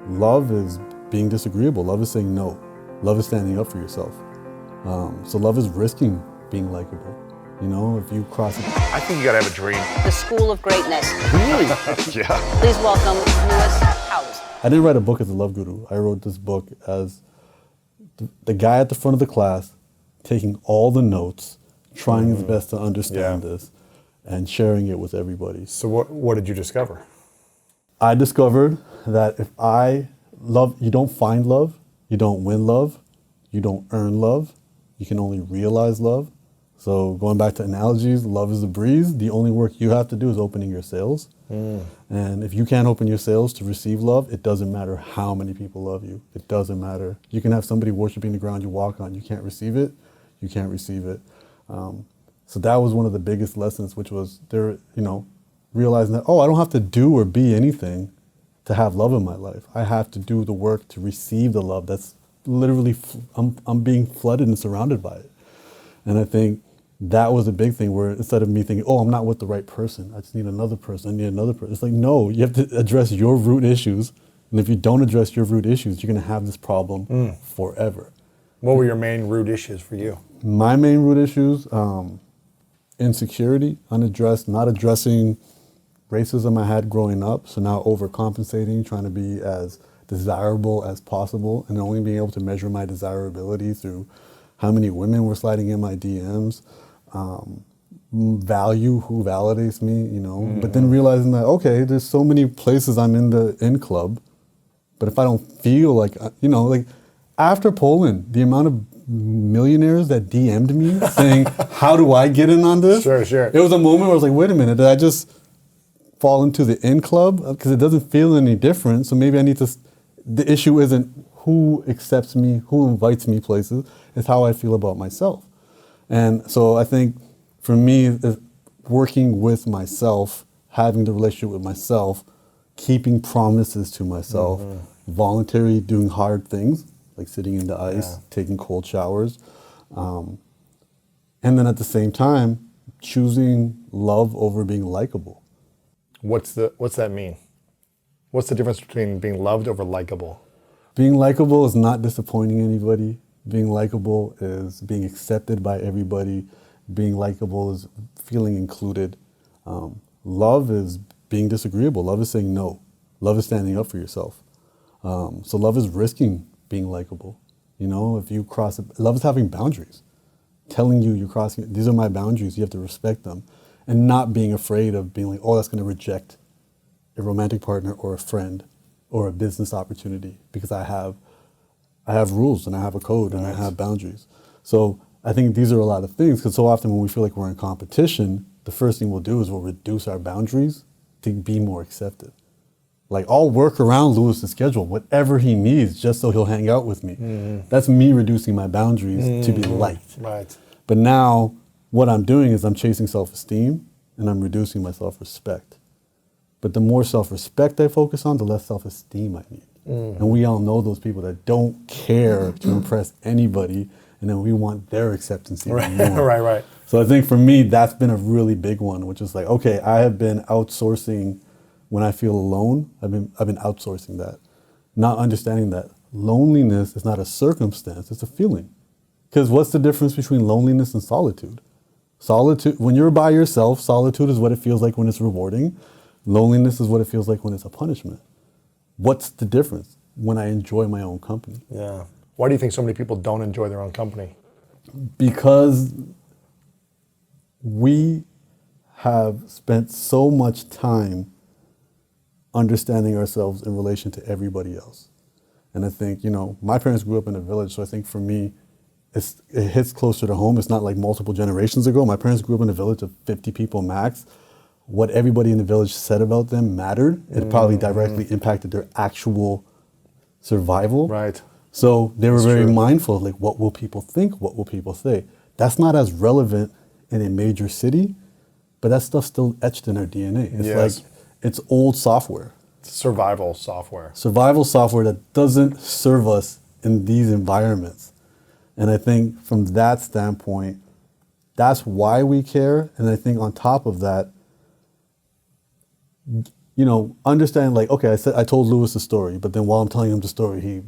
Love is being disagreeable. Love is saying no. Love is standing up for yourself. So love is risking being likable. You know, if you cross it. I think you gotta have a dream. The School of Greatness. Really? Yeah. Please welcome Lewis Howes. I didn't write a book as a love guru. I wrote this book as the guy at the front of the class, taking all the notes, trying his best to understand this, and sharing it with everybody. So what did you discover? I discovered that if I love, you don't find love, you don't win love, you don't earn love, you can only realize love. So going back to analogies, love is a breeze. The only work you have to do is opening your sails. And if you can't open your sails to receive love, it doesn't matter how many people love you. It doesn't matter. You can have somebody worshiping the ground you walk on. You can't receive it. You can't receive it. So that was one of the biggest lessons, which was there, realizing that, I don't have to do or be anything to have love in my life. I have to do the work to receive the love that's literally, I'm being flooded and surrounded by it. And I think that was a big thing where instead of me thinking, I'm not with the right person, I just need another person, I need another person. It's like, no, you have to address your root issues. And if you don't address your root issues, you're gonna have this problem forever. What were your main root issues for you? My main root issues, insecurity, unaddressed, not addressing racism I had growing up. So now overcompensating, trying to be as desirable as possible and only being able to measure my desirability through how many women were sliding in my DMs, value who validates me, but then realizing that, okay, there's so many places I'm in the in club, but if I don't feel like, like after Poland, the amount of millionaires that DM'd me saying, how do I get in on this? Sure. It was a moment where I was like, wait a minute, did I just fall into the in club? Because it doesn't feel any different. So maybe I need to, the issue isn't who accepts me, who invites me places, it's how I feel about myself. And so I think for me, working with myself, having the relationship with myself, keeping promises to myself, voluntarily doing hard things, like sitting in the ice, taking cold showers. And then at the same time, choosing love over being likable. What's that mean? What's the difference between being loved over likable? Being likable is not disappointing anybody. Being likable is being accepted by everybody. Being likable is feeling included. Love is being disagreeable. Love is saying no. Love is standing up for yourself. So love is risking being likable. If you cross it, love is having boundaries. Telling you you're crossing, these are my boundaries, you have to respect them. And not being afraid of being like, that's going to reject a romantic partner or a friend or a business opportunity because I have rules and I have a code and I have boundaries. So I think these are a lot of things because so often when we feel like we're in competition, the first thing we'll do is we'll reduce our boundaries to be more accepted. Like I'll work around Lewis's schedule, whatever he needs, just so he'll hang out with me. That's me reducing my boundaries to be liked. Right. But now what I'm doing is I'm chasing self-esteem and I'm reducing my self-respect. But the more self-respect I focus on, the less self-esteem I need. And we all know those people that don't care to impress anybody, and then we want their acceptance even more. Right. So I think for me, that's been a really big one, which is like, okay, I have been outsourcing when I feel alone. I've been outsourcing that, not understanding that loneliness is not a circumstance, it's a feeling. Because what's the difference between loneliness and solitude? Solitude, when you're by yourself, solitude is what it feels like when it's rewarding. Loneliness is what it feels like when it's a punishment. What's the difference? When I enjoy my own company. Yeah. Why do you think so many people don't enjoy their own company? Because we have spent so much time understanding ourselves in relation to everybody else. And I think, my parents grew up in a village, so I think for me, it hits closer to home. It's not like multiple generations ago. My parents grew up in a village of 50 people max. What everybody in the village said about them mattered. It probably directly impacted their actual survival. Right. So they were very mindful of like, what will people think? What will people say? That's not as relevant in a major city, but that stuff's still etched in our DNA. It's like, it's old software. Survival software. Survival software that doesn't serve us in these environments. And I think from that standpoint, that's why we care. And I think on top of that, understand like, okay, I told Lewis a story, but then while I'm telling him the story,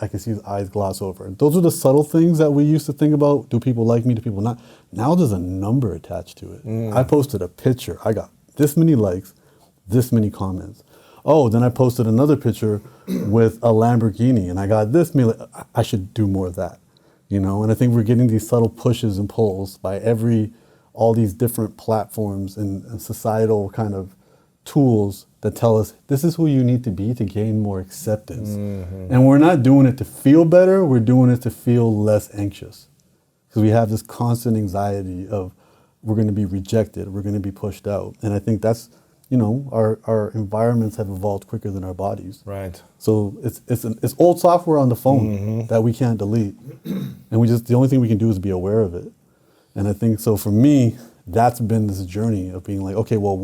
I can see his eyes gloss over. Those are the subtle things that we used to think about. Do people like me? Do people not? Now there's a number attached to it. I posted a picture. I got this many likes, this many comments. Oh, then I posted another picture with a Lamborghini and I got this many. I should do more of that, And I think we're getting these subtle pushes and pulls by all these different platforms and societal kind of tools that tell us this is who you need to be to gain more acceptance. And we're not doing it to feel better, we're doing it to feel less anxious. Because we have this constant anxiety of we're going to be rejected, we're going to be pushed out. And I think that's, our environments have evolved quicker than our bodies. Right. So it's old software on the phone that we can't delete. And the only thing we can do is be aware of it. And I think so for me, that's been this journey of being like, okay, well,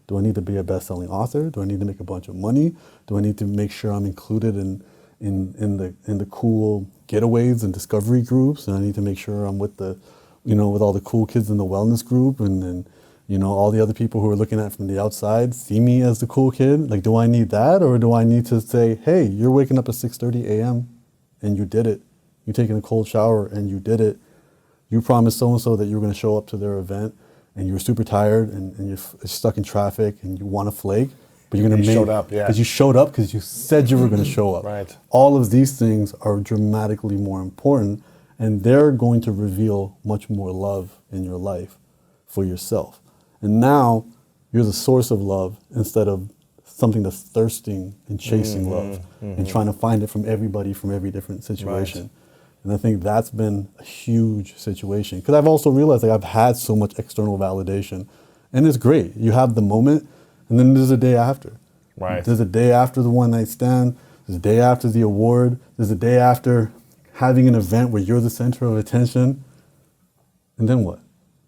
do I need to be a best-selling author? Do I need to make a bunch of money? Do I need to make sure I'm included in the cool getaways and discovery groups? And I need to make sure I'm with with all the cool kids in the wellness group, and then all the other people who are looking at from the outside see me as the cool kid. Like, do I need that, or do I need to say, hey, you're waking up at 6:30 a.m. and you did it. You're taking a cold shower and you did it. You promised so-and-so that you were going to show up to their event, and you were super tired and you're stuck in traffic and you want to flake, but you're going to showed up, yeah. Because you showed up because you said you were going to show up. Right. All of these things are dramatically more important, and they're going to reveal much more love in your life for yourself. And now you're the source of love instead of something that's thirsting and chasing love and trying to find it from everybody from every different situation. Right. And I think that's been a huge situation. Because I've also realized I've had so much external validation. And it's great. You have the moment, and then there's a day after. Right. There's a day after the one night stand. There's a day after the award. There's a day after having an event where you're the center of attention. And then what?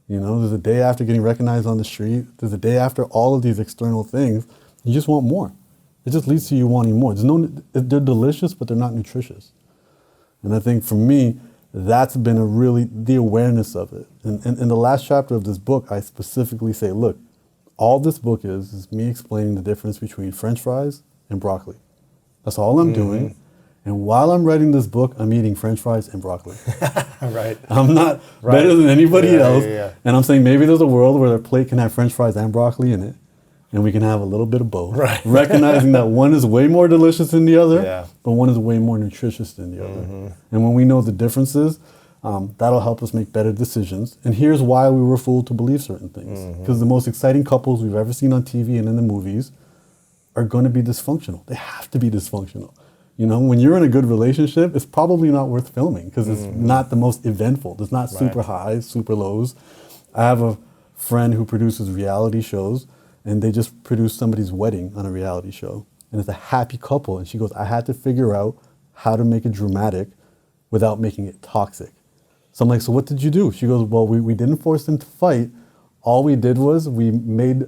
There's a day after getting recognized on the street. There's a day after all of these external things. You just want more. It just leads to you wanting more. They're delicious, but they're not nutritious. And I think for me, that's been the awareness of it. And in the last chapter of this book, I specifically say, look, all this book is me explaining the difference between French fries and broccoli. That's all I'm doing. And while I'm writing this book, I'm eating French fries and broccoli. Right. I'm not better than anybody else. Yeah. And I'm saying maybe there's a world where their plate can have French fries and broccoli in it, and we can have a little bit of both. Right. Recognizing that one is way more delicious than the other, but one is way more nutritious than the other. And when we know the differences, that'll help us make better decisions. And here's why we were fooled to believe certain things. Because the most exciting couples we've ever seen on TV and in the movies are going to be dysfunctional. They have to be dysfunctional. When you're in a good relationship, it's probably not worth filming because it's not the most eventful. There's not super highs, super lows. I have a friend who produces reality shows, and they just produced somebody's wedding on a reality show. And it's a happy couple. And she goes, I had to figure out how to make it dramatic without making it toxic. So I'm like, so what did you do? She goes, well, we didn't force them to fight. All we did was we made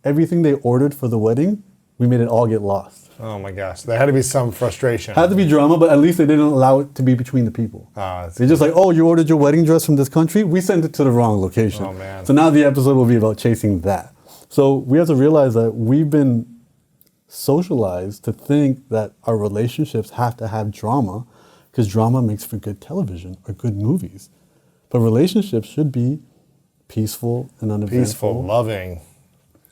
everything they ordered for the wedding, we made it all get lost. Oh my gosh, there had to be some frustration. Had to be drama, but at least they didn't allow it to be between the people. They're just like, oh, you ordered your wedding dress from this country? We sent it to the wrong location. Oh man. So now the episode will be about chasing that. So we have to realize that we've been socialized to think that our relationships have to have drama because drama makes for good television or good movies. But relationships should be peaceful and uneventful. Peaceful, loving.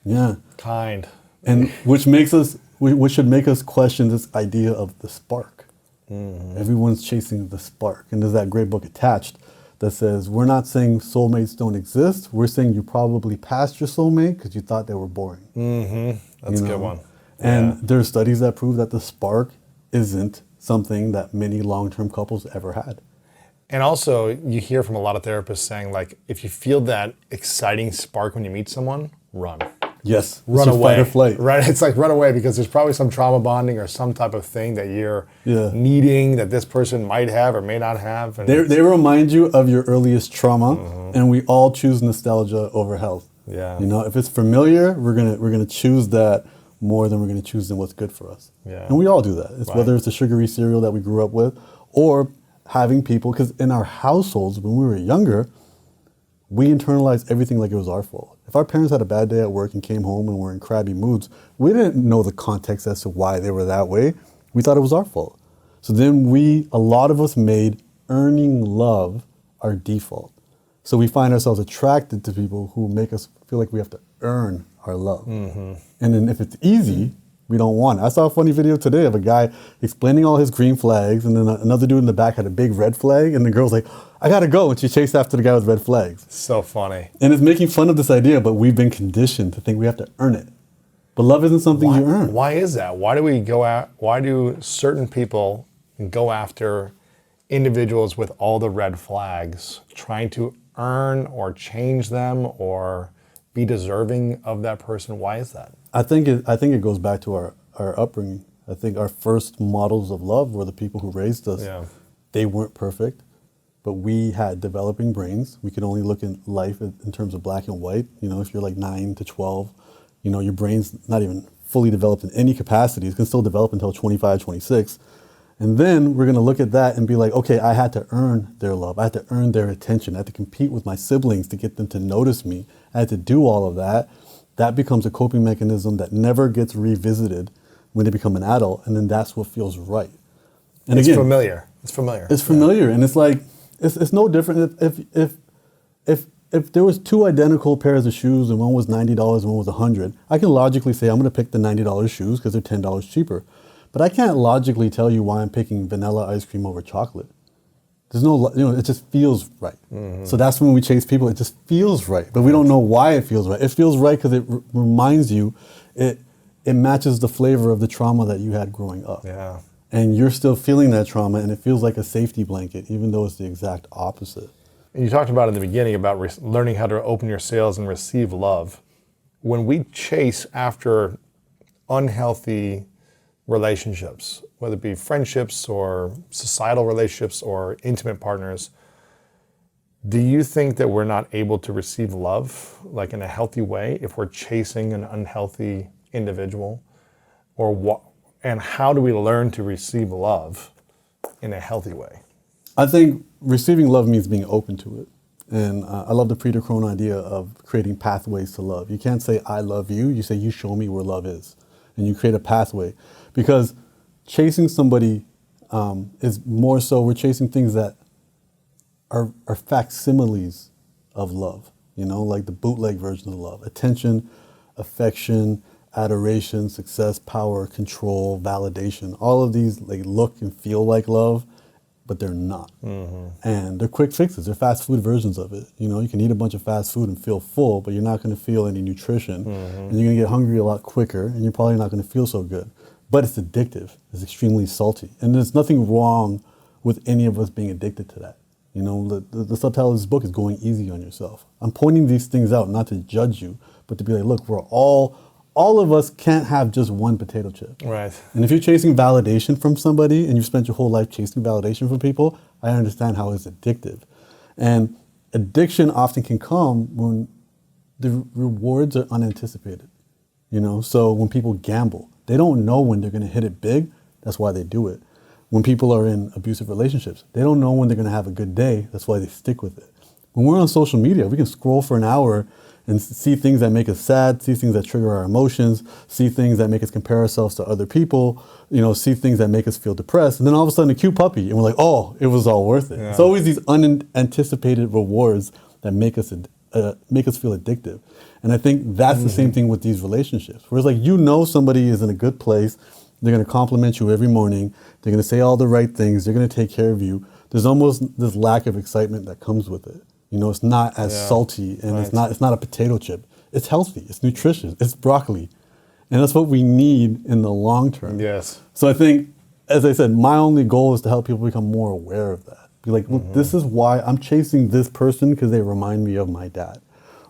Yeah. Kind. And which should make us question this idea of the spark. Everyone's chasing the spark. And there's that great book Attached that says, we're not saying soulmates don't exist. We're saying you probably passed your soulmate because you thought they were boring. That's a good one. And there are studies that prove that the spark isn't something that many long-term couples ever had. And also, you hear from a lot of therapists saying, like, if you feel that exciting spark when you meet someone, run. Yes. Run away. Fight or flight. Right? It's like run away because there's probably some trauma bonding or some type of thing that you're needing that this person might have or may not have. And they remind you of your earliest trauma, and we all choose nostalgia over health. Yeah. If it's familiar, we're gonna choose that more than we're gonna choose what's good for us. Yeah. And we all do that. It's whether it's a sugary cereal that we grew up with or having people, because in our households when we were younger, we internalize everything like it was our fault. If our parents had a bad day at work and came home and were in crabby moods, we didn't know the context as to why they were that way. We thought it was our fault. So then a lot of us made earning love our default. So we find ourselves attracted to people who make us feel like we have to earn our love. And then if it's easy, we don't want it. I saw a funny video today of a guy explaining all his green flags, and then another dude in the back had a big red flag, and the girl's like, I gotta go, and she chased after the guy with red flags. So funny. And it's making fun of this idea, but we've been conditioned to think we have to earn it. But love isn't something you earn. Why is that? Why do certain people go after individuals with all the red flags, trying to earn or change them or be deserving of that person? Why is that? I think it goes back to our upbringing. I think our first models of love were the people who raised us. Yeah. They weren't perfect, but we had developing brains. We could only look at life in terms of black and white. You know, if you're like 9 to 12, you know, your brain's not even fully developed in any capacity. It can still develop until 25, 26. And then we're gonna look at that and be like, okay, I had to earn their love. I had to earn their attention. I had to compete with my siblings to get them to notice me. I had to do all of that. That becomes a coping mechanism that never gets revisited when they become an adult, and then that's what feels right. And It's again, familiar. It's familiar. It's familiar, and it's like it's no different if there was two identical pairs of shoes and one was $90 and one was $100. I can logically say I'm going to pick the $90 shoes because they're $10 cheaper, but I can't logically tell you why I'm picking vanilla ice cream over chocolate. There's no, it just feels right. So that's when we chase people. It just feels right, but we don't know why it feels right. It feels right because it reminds you, it matches the flavor of the trauma that you had growing up. Yeah. And you're still feeling that trauma, and it feels like a safety blanket, even though it's the exact opposite. And you talked about in the beginning about learning how to open your sails and receive love. When we chase after unhealthy relationships, whether it be friendships or societal relationships or intimate partners, do you think that we're not able to receive love like in a healthy way if we're chasing an unhealthy individual? Or what? And how do we learn to receive love in a healthy way? I think receiving love means being open to it. And I love the Peter Crone idea of creating pathways to love. You can't say, I love you. You say, you show me where love is. And you create a pathway. Because chasing somebody is more so, we're chasing things that are facsimiles of love. You know, like the bootleg version of love. Attention, affection, adoration, success, power, control, validation. All of these like look and feel like love, but they're not. And they're quick fixes. They're fast food versions of it. You know, you can eat a bunch of fast food and feel full, but you're not going to feel any nutrition. And you're going to get hungry a lot quicker, and you're probably not going to feel so good. But it's addictive. It's extremely salty. And there's nothing wrong with any of us being addicted to that. You know, the subtitle of this book is Going Easy on Yourself. I'm pointing these things out not to judge you, but to be like, look, we're all of us can't have just one potato chip. Right. And if you're chasing validation from somebody and you've spent your whole life chasing validation from people, I understand how it's addictive. And addiction often can come when the rewards are unanticipated. You know, so when people gamble, they don't know when they're going to hit it big. That's why they do it. When people are in abusive relationships, they don't know when they're going to have a good day. That's why they stick with it. When we're on social media, we can scroll for an hour and see things that make us sad, see things that trigger our emotions, see things that make us compare ourselves to other people, you know, see things that make us feel depressed. And then all of a sudden a cute puppy, and we're like, oh, it was all worth it. Yeah. It's always these unanticipated rewards that make us feel addictive. And I think that's the same thing with these relationships. Where it's like, you know, somebody is in a good place. They're going to compliment you every morning. They're going to say all the right things. They're going to take care of you. There's almost this lack of excitement that comes with it. You know, it's not as salty, and it's not a potato chip. It's healthy. It's nutritious. It's broccoli. And that's what we need in the long term. Yes. So I think, as I said, my only goal is to help people become more aware of that. Be like, look, this is why I'm chasing this person because they remind me of my dad.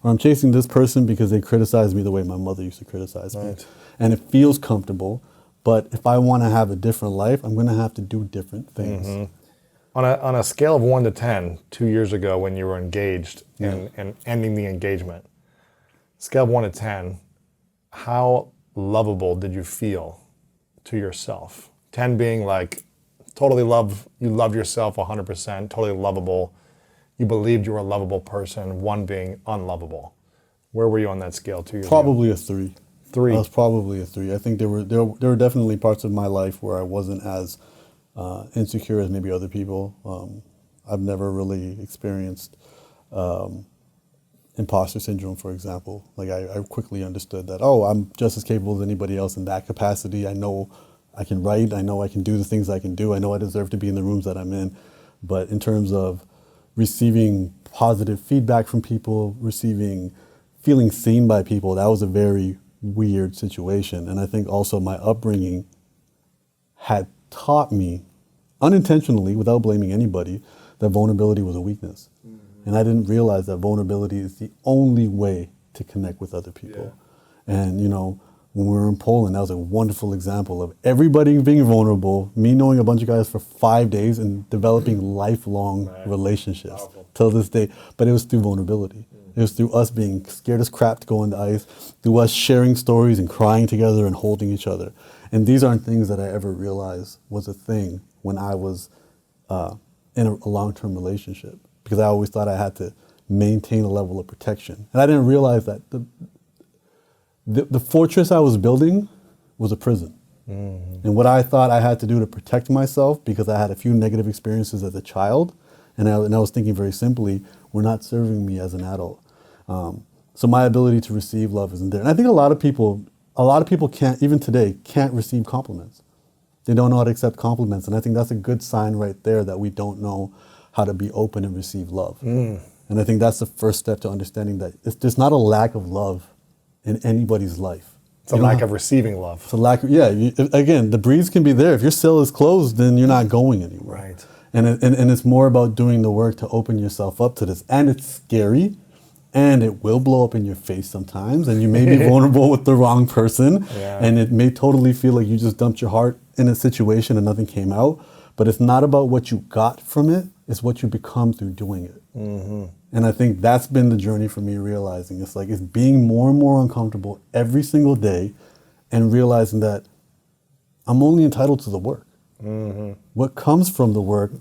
Or I'm chasing this person because they criticize me the way my mother used to criticize me. And it feels comfortable. But if I want to have a different life, I'm going to have to do different things. On a scale of 1 to 10, 2 years ago when you were engaged and ending the engagement, scale of 1 to 10, how lovable did you feel to yourself? 10 being like you loved yourself 100%, totally lovable. you believed you were a lovable person, one being unlovable. Where were you on that scale 2 years ago? Probably a 3. 3. I was probably a 3. I think there were definitely parts of my life where I wasn't as insecure as maybe other people. I've never really experienced imposter syndrome, for example. Like I quickly understood that, oh, I'm just as capable as anybody else in that capacity. I know I can write. I know I can do the things I can do. I know I deserve to be in the rooms that I'm in. But in terms of receiving positive feedback from people, feeling seen by people, that was a very weird situation. And I think also my upbringing had taught me, unintentionally, without blaming anybody, that vulnerability was a weakness. And I didn't realize that vulnerability is the only way to connect with other people. Yeah. And, when we were in Poland, that was a wonderful example of everybody being vulnerable, me knowing a bunch of guys for 5 days and developing lifelong relationships till this day. But it was through vulnerability. It was through us being scared as crap to go on the ice, through us sharing stories and crying together and holding each other. And these aren't things that I ever realized was a thing when I was in a long-term relationship, because I always thought I had to maintain a level of protection. And I didn't realize that the fortress I was building was a prison. Mm-hmm. And what I thought I had to do to protect myself, because I had a few negative experiences as a child, and I was thinking very simply, were not serving me as an adult. So my ability to receive love isn't there. And I think a lot of people can't, even today, can't receive compliments. They don't know how to accept compliments. And I think that's a good sign right there that we don't know how to be open and receive love. And I think that's the first step to understanding that there's not a lack of love in anybody's life. It's a lack of receiving love. It's a lack of, again, the breeze can be there. If your cell is closed, then you're not going anywhere. Right. And it's more about doing the work to open yourself up to this. And it's scary, and it will blow up in your face sometimes, and you may be vulnerable with the wrong person, and it may totally feel like you just dumped your heart in a situation and nothing came out. But it's not about what you got from it, it's what you become through doing it. Mm-hmm. And I think that's been the journey for me, realizing it's being more and more uncomfortable every single day and realizing that I'm only entitled to the work. Mm-hmm. What comes from the work,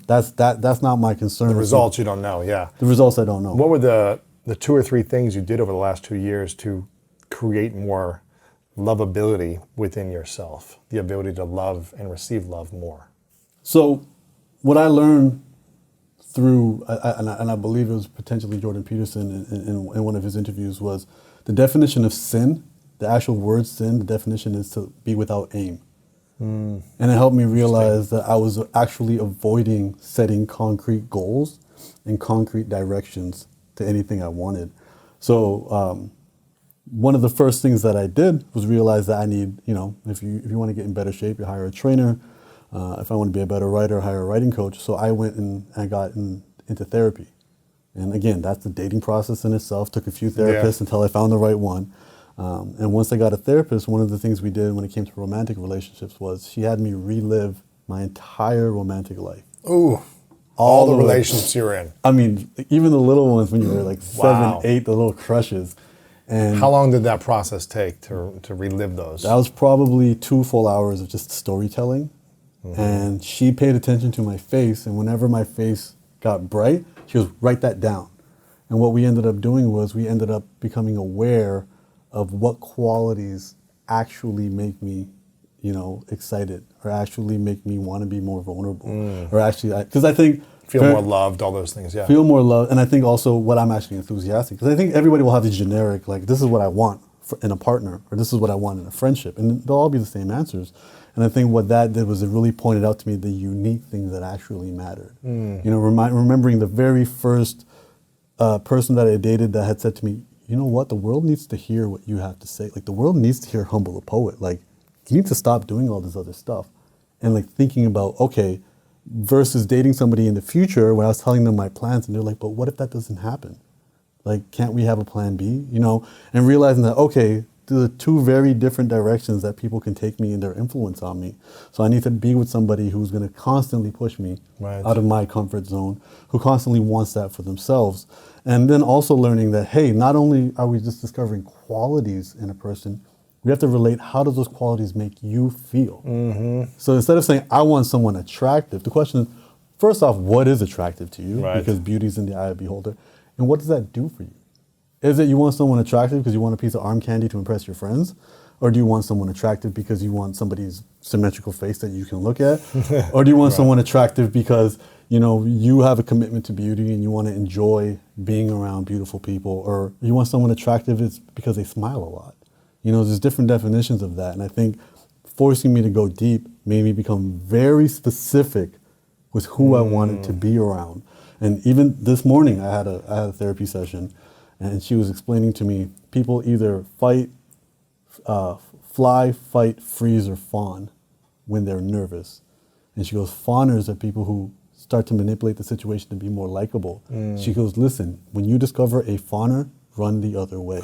that's not my concern. The results you don't know, yeah. The results I don't know. What were the 2 or 3 things you did over the last 2 years to create more lovability within yourself, the ability to love and receive love more? So what I learned through, and I believe it was potentially Jordan Peterson in one of his interviews, was the definition of sin, the actual word sin, the definition is to be without aim. And it helped me realize that I was actually avoiding setting concrete goals and concrete directions to anything I wanted. So one of the first things that I did was realize that I need, if you want to get in better shape, you hire a trainer. If I want to be a better writer, hire a writing coach. So I went and I got into therapy. And again, that's the dating process in itself. Took a few therapists until I found the right one. And once I got a therapist, one of the things we did when it came to romantic relationships was she had me relive my entire romantic life. Ooh, all the relationships you're in. I mean, even the little ones when you were like 7, 8, the little crushes. And how long did that process take to relive those? That was probably 2 full hours of just storytelling. Mm-hmm. And she paid attention to my face, and whenever my face got bright, she goes, write that down. And what we ended up doing was we ended up becoming aware of what qualities actually make me, excited, or actually make me want to be more vulnerable, or actually, because I think feel more loved, all those things, feel more loved, and I think also what I'm actually enthusiastic, because I think everybody will have these generic, this is what I want in a partner, or this is what I want in a friendship, and they'll all be the same answers. And I think what that did was it really pointed out to me the unique things that actually mattered. Remembering the very first person that I dated that had said to me, you know what, the world needs to hear what you have to say. The world needs to hear Humble the Poet. You need to stop doing all this other stuff. And thinking about, okay, versus dating somebody in the future when I was telling them my plans and they're like, but what if that doesn't happen? Can't we have a plan B? And realizing that, okay, there are 2 very different directions that people can take me and their influence on me. So I need to be with somebody who's going to constantly push me out of my comfort zone, who constantly wants that for themselves. And then also learning that, hey, not only are we just discovering qualities in a person, we have to relate, how does those qualities make you feel? Mm-hmm. So instead of saying, I want someone attractive, the question is, first off, what is attractive to you? Right. Because beauty's in the eye of the beholder. And what does that do for you? Is it you want someone attractive because you want a piece of arm candy to impress your friends? Or do you want someone attractive because you want somebody's symmetrical face that you can look at? Or do you want someone attractive because, you know, you have a commitment to beauty and you want to enjoy being around beautiful people? Or you want someone attractive is because they smile a lot? You know, there's different definitions of that. And I think forcing me to go deep made me become very specific with who I wanted to be around. And even this morning, I had a therapy session, and she was explaining to me people either fly, fight, freeze, or fawn when they're nervous. And she goes, fawners are people who start to manipulate the situation to be more likable. She goes, listen, when you discover a fawner, run the other way.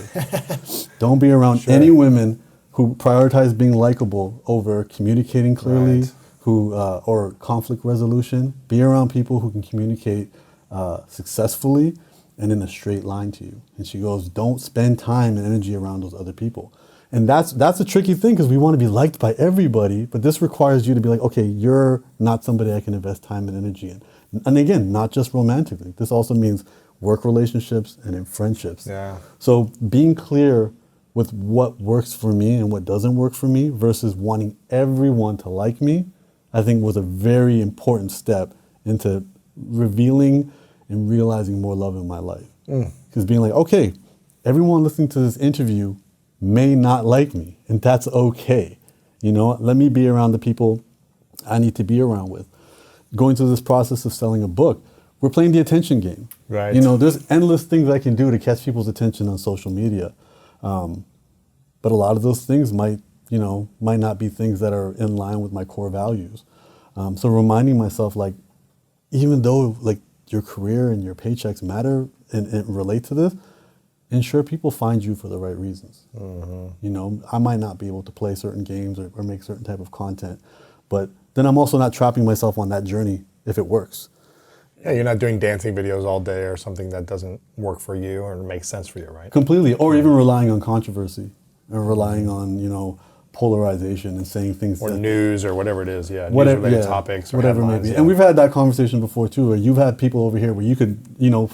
Don't be around any women who prioritize being likable over communicating clearly, or conflict resolution. Be around people who can communicate successfully and in a straight line to you. And she goes, don't spend time and energy around those other people. And that's a tricky thing because we want to be liked by everybody, but this requires you to be like, okay, you're not somebody I can invest time and energy in. And again, not just romantically. This also means work relationships and in friendships. Yeah. So being clear with what works for me and what doesn't work for me versus wanting everyone to like me, I think was a very important step into revealing and realizing more love in my life. Because being like, okay, everyone listening to this interview may not like me, and that's okay. You know, let me be around the people I need to be around with. Going through this process of selling a book, we're playing the attention game. Right. You know, there's endless things I can do to catch people's attention on social media. But a lot of those things might not be things that are in line with my core values. So reminding myself, like, even though like your career and your paychecks matter and relate to this, ensure people find you for the right reasons. You know, I might not be able to play certain games or make certain type of content, but then I'm also not trapping myself on that journey if it works. Yeah, you're not doing dancing videos all day or something that doesn't work for you or make sense for you, right? Completely, or even relying on controversy or relying on, you know, polarization and saying things Or that, news or whatever it is, news-related topics or whatever it may headlines, be. And we've had that conversation before too, where you've had people over here where you could, you know,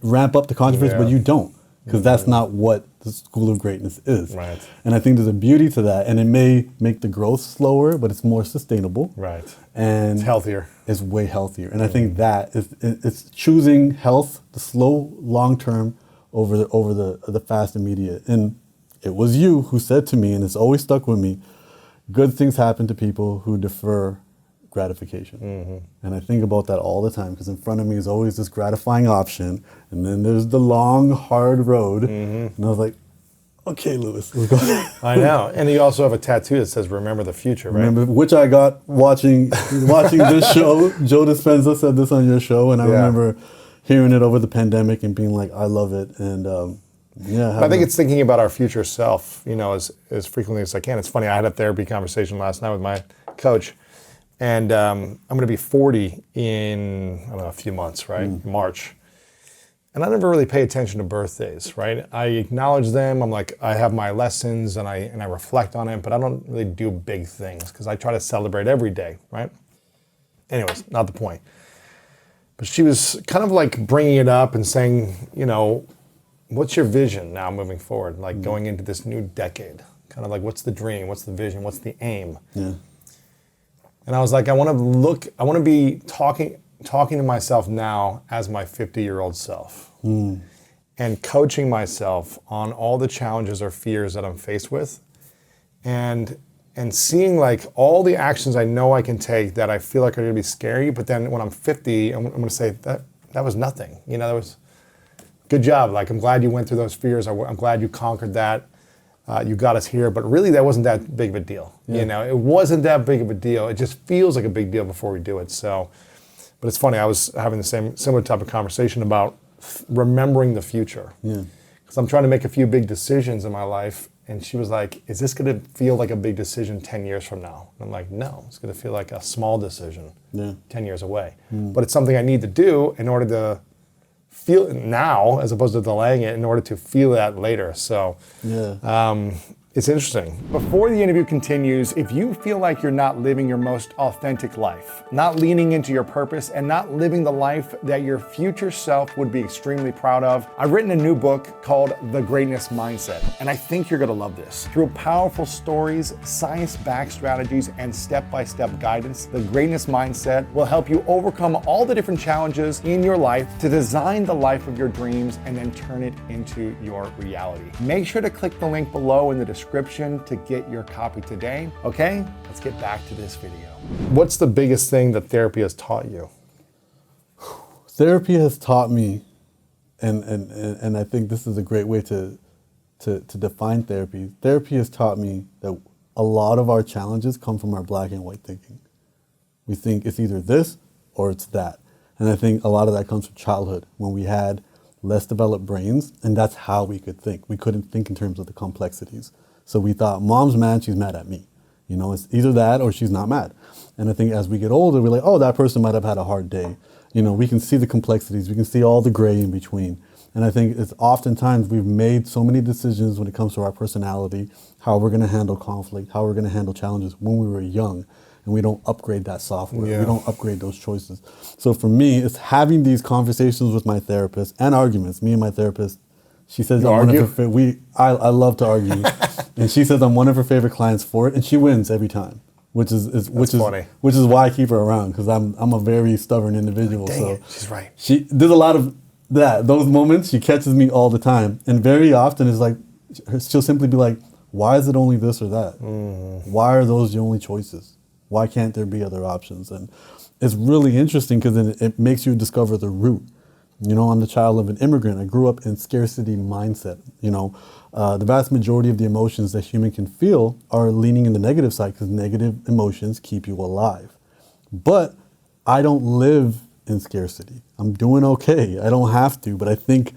ramp up the controversy, but you don't, because that's not what the School of Greatness is. Right. And I think there's a beauty to that, and it may make the growth slower, but it's more sustainable. Right. And It's healthier. It's way healthier. And I think that it's choosing health, the slow long term over the fast immediate. And it was you who said to me, and it's always stuck with me, good things happen to people who defer gratification. And I think about that all the time because in front of me is always this gratifying option, and then there's the long, hard road. And I was like, okay, Lewis, let's go. I know. And you also have a tattoo that says, remember the future, right? Remember, which I got watching this show. Joe Dispenza said this on your show, and I remember hearing it over the pandemic and being like, I love it. And I think it's thinking about our future self, you know, as frequently as I can. It's funny, I had a therapy conversation last night with my coach, and I'm going to be 40 in, I don't know, a few months, right? March. And I never really pay attention to birthdays, right? I acknowledge them. I'm like, I have my lessons and I reflect on it, but I don't really do big things because I try to celebrate every day, right? Anyways, not the point. But she was kind of like bringing it up and saying, you know, what's your vision now moving forward? Like going into this new decade, kind of like, what's the dream? What's the vision? What's the aim? Yeah. And I was like, I want to be talking to myself now as my 50-year-old self and coaching myself on all the challenges or fears that I'm faced with and seeing like all the actions I know I can take that I feel like are going to be scary, but then when I'm 50, I'm going to say that was nothing. You know, that was good job. Like, I'm glad you went through those fears. I'm glad you conquered that. You got us here, but really that wasn't that big of a deal. Yeah. You know, it wasn't that big of a deal. It just feels like a big deal before we do it. So, but it's funny, I was having the similar type of conversation about remembering the future. Yeah. Because I'm trying to make a few big decisions in my life, and she was like, is this going to feel like a big decision 10 years from now? And I'm like, no, it's going to feel like a small decision 10 years away. But it's something I need to do in order to feel it now as opposed to delaying it in order to feel that later. So It's interesting. Before the interview continues, if you feel like you're not living your most authentic life, not leaning into your purpose, and not living the life that your future self would be extremely proud of, I've written a new book called The Greatness Mindset, and I think you're gonna love this. Through powerful stories, science-backed strategies, and step-by-step guidance, The Greatness Mindset will help you overcome all the different challenges in your life to design the life of your dreams and then turn it into your reality. Make sure to click the link below in the description to get your copy today. Okay, let's get back to this video. What's the biggest thing that therapy has taught you? Therapy has taught me, and I think this is a great way to define therapy. Therapy has taught me that a lot of our challenges come from our black and white thinking. We think it's either this or it's that. And I think a lot of that comes from childhood, when we had less developed brains, and that's how we could think. We couldn't think in terms of the complexities. So we thought, mom's mad, she's mad at me. You know, it's either that or she's not mad. And I think as we get older, we're like, oh, that person might have had a hard day. You know, we can see the complexities, we can see all the gray in between. And I think it's oftentimes we've made so many decisions when it comes to our personality, how we're gonna handle conflict, how we're gonna handle challenges when we were young, and we don't upgrade that software, Yeah. we don't upgrade those choices. So for me, it's having these conversations with my therapist and arguments. Me and my therapist, she says You I'm one of argue? her I love to argue. And she says I'm one of her favorite clients for it, and she wins every time, which is funny. which is why I keep her around, because I'm a very stubborn individual. Dang so it, she's right. There's a lot of those moments. She catches me all the time, and very often it's like she'll simply be like, "Why is it only this or that? Why are those the only choices? Why can't there be other options?" And it's really interesting because it makes you discover the root. You know, I'm the child of an immigrant. I grew up in scarcity mindset. You know, the vast majority of the emotions that human can feel are leaning in the negative side, because negative emotions keep you alive. But I don't live in scarcity. I'm doing okay. I don't have to, but I think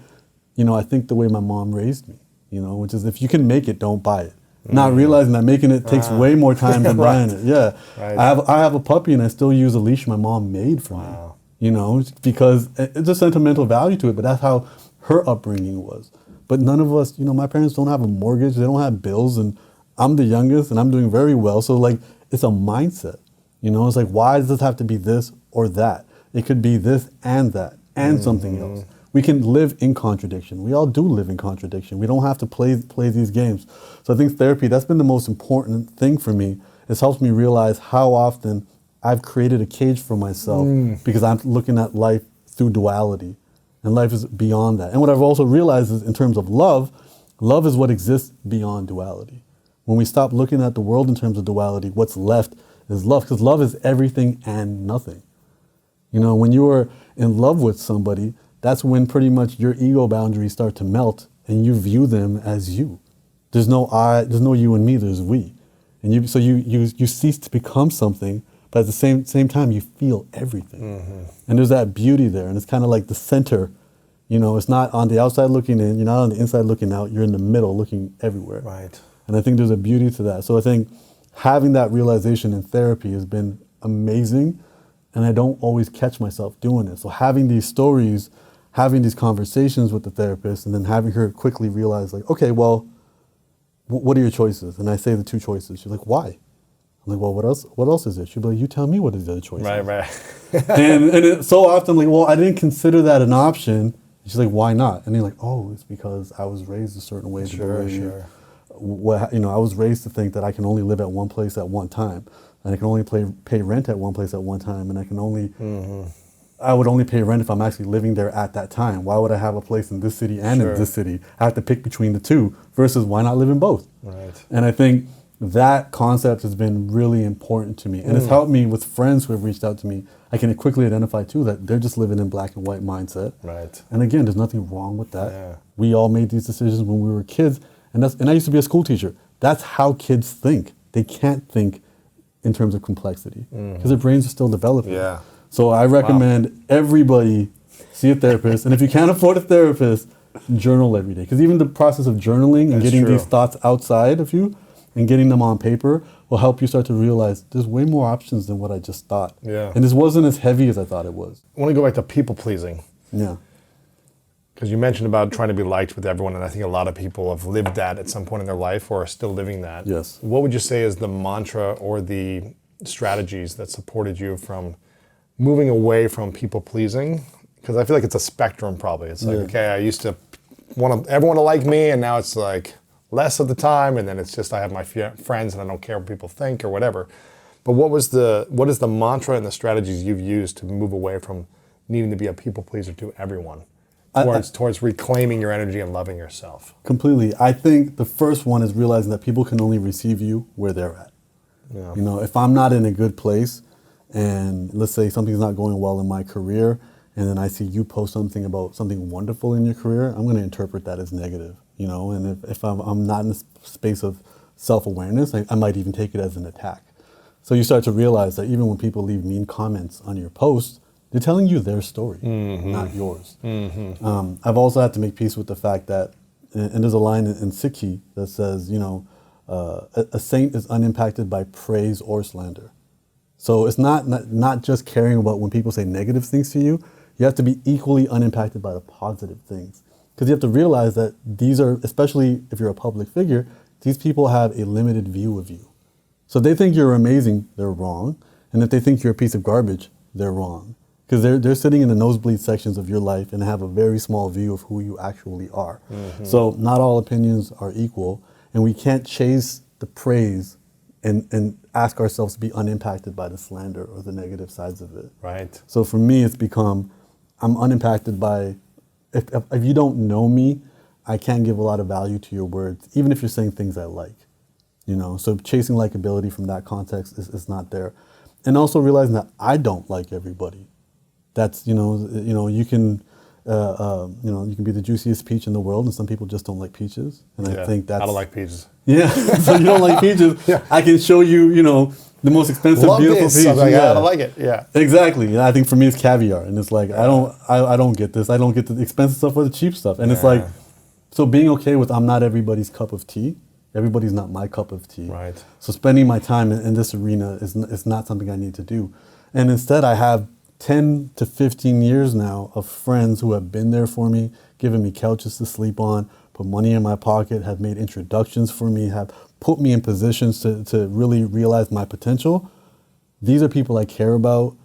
the way my mom raised me, you know, which is if you can make it, don't buy it. Not realizing that making it takes way more time than buying it. Yeah. Right. I have a puppy and I still use a leash my mom made for me. You know, because it's a sentimental value to it, but that's how her upbringing was. But none of us, you know, my parents don't have a mortgage, they don't have bills, and I'm the youngest and I'm doing very well. So like, it's a mindset, you know, it's like, why does this have to be this or that? It could be this and that and something else. We can live in contradiction. We all do live in contradiction. We don't have to play these games. So I think therapy, that's been the most important thing for me. It's helped me realize how often I've created a cage for myself because I'm looking at life through duality, and life is beyond that. And what I've also realized is in terms of love, love is what exists beyond duality. When we stop looking at the world in terms of duality, what's left is love, because love is everything and nothing. You know, when you are in love with somebody, that's when pretty much your ego boundaries start to melt and you view them as you. There's no I, there's no you and me, there's we. And you cease to become something, but at the same time, you feel everything. And there's that beauty there. And it's kind of like the center. You know, it's not on the outside looking in, you're not on the inside looking out, you're in the middle looking everywhere. Right. And I think there's a beauty to that. So I think having that realization in therapy has been amazing, and I don't always catch myself doing it. So having these stories, having these conversations with the therapist, and then having her quickly realize like, okay, well, what are your choices? And I say the two choices. She's like, why? I'm like, well, what else is it? She'll be like, you tell me what is the other choice. Right. and it, so often, like, well, I didn't consider that an option. And she's like, why not? And you're like, oh, it's because I was raised a certain way. Sure. I was raised to think that I can only live at one place at one time, and I can only pay rent at one place at one time, and I can only, I would only pay rent if I'm actually living there at that time. Why would I have a place in this city and in this city? I have to pick between the two versus why not live in both? Right. And I think that concept has been really important to me, and it's helped me with friends who have reached out to me. I can quickly identify too that they're just living in black and white mindset. Right. And again, there's nothing wrong with that. Yeah. We all made these decisions when we were kids, and I used to be a school teacher. That's how kids think. They can't think in terms of complexity because their brains are still developing. Yeah. So I recommend everybody see a therapist, and if you can't afford a therapist, journal every day. Because even the process of journaling and getting these thoughts outside of you and getting them on paper will help you start to realize there's way more options than what I just thought. Yeah. And this wasn't as heavy as I thought it was. I want to go back to people pleasing. Yeah. Because you mentioned about trying to be liked with everyone, and I think a lot of people have lived that at some point in their life or are still living that. Yes. What would you say is the mantra or the strategies that supported you from moving away from people pleasing? Because I feel like it's a spectrum probably. It's like, okay, I used to want everyone to like me, and now it's like less of the time, and then it's just I have my friends and I don't care what people think or whatever. But what is the mantra and the strategies you've used to move away from needing to be a people pleaser to everyone? Towards reclaiming your energy and loving yourself. Completely. I think the first one is realizing that people can only receive you where they're at. Yeah. You know, if I'm not in a good place and let's say something's not going well in my career and then I see you post something about something wonderful in your career, I'm going to interpret that as negative, you know, and if I'm not in a space of self-awareness, I might even take it as an attack. So you start to realize that even when people leave mean comments on your post, they're telling you their story, not yours. I've also had to make peace with the fact that, and there's a line in Sikhi that says, you know, a saint is unimpacted by praise or slander. So it's not just caring about when people say negative things to you. You have to be equally unimpacted by the positive things. Because you have to realize that these are, especially if you're a public figure, these people have a limited view of you. So if they think you're amazing, they're wrong. And if they think you're a piece of garbage, they're wrong. Because they're sitting in the nosebleed sections of your life and have a very small view of who you actually are. So not all opinions are equal, and we can't chase the praise and ask ourselves to be unimpacted by the slander or the negative sides of it. Right. So for me, it's become, I'm unimpacted by, if you don't know me, I can't give a lot of value to your words, even if you're saying things I like. You know, so chasing likability from that context is not there. And also realizing that I don't like everybody. That's, you know, you can be the juiciest peach in the world, and some people just don't like peaches. And I think that's... I don't like peaches. Yeah, so you don't like peaches. Yeah. I can show you, you know, the most expensive, Love beautiful this. peach. I'm like, Yeah. I don't like it. Yeah. Exactly. And I think for me it's caviar, and it's like I don't get this. I don't get the expensive stuff or the cheap stuff. And it's like, so being okay with I'm not everybody's cup of tea. Everybody's not my cup of tea. Right. So spending my time in this arena is not something I need to do. And instead I have 10 to 15 years now of friends who have been there for me, given me couches to sleep on, put money in my pocket, have made introductions for me, have put me in positions to really realize my potential. These are people I care about.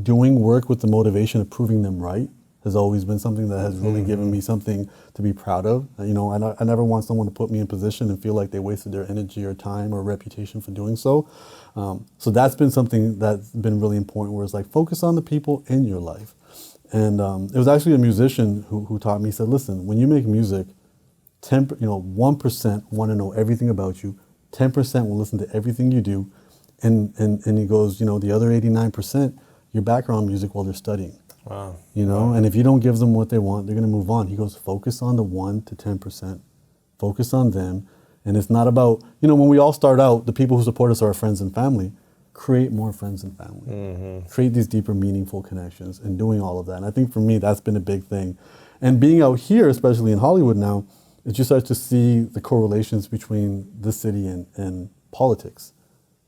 Doing work with the motivation of proving them right has always been something that has really given me something to be proud of. You know, I never want someone to put me in position and feel like they wasted their energy or time or reputation for doing so. So that's been something that's been really important, where it's like, focus on the people in your life. And it was actually a musician who taught me, he said, listen, when you make music, 1% want to know everything about you, 10% will listen to everything you do, and he goes, you know, the other 89%, your background music while they're studying. Wow. You know, and if you don't give them what they want, they're going to move on. He goes, focus on the 1 to 10%. Focus on them. And it's not about, you know, when we all start out, the people who support us are our friends and family. Create more friends and family. Create these deeper, meaningful connections, and doing all of that. And I think for me, that's been a big thing. And being out here, especially in Hollywood now, is you start to see the correlations between this city and politics.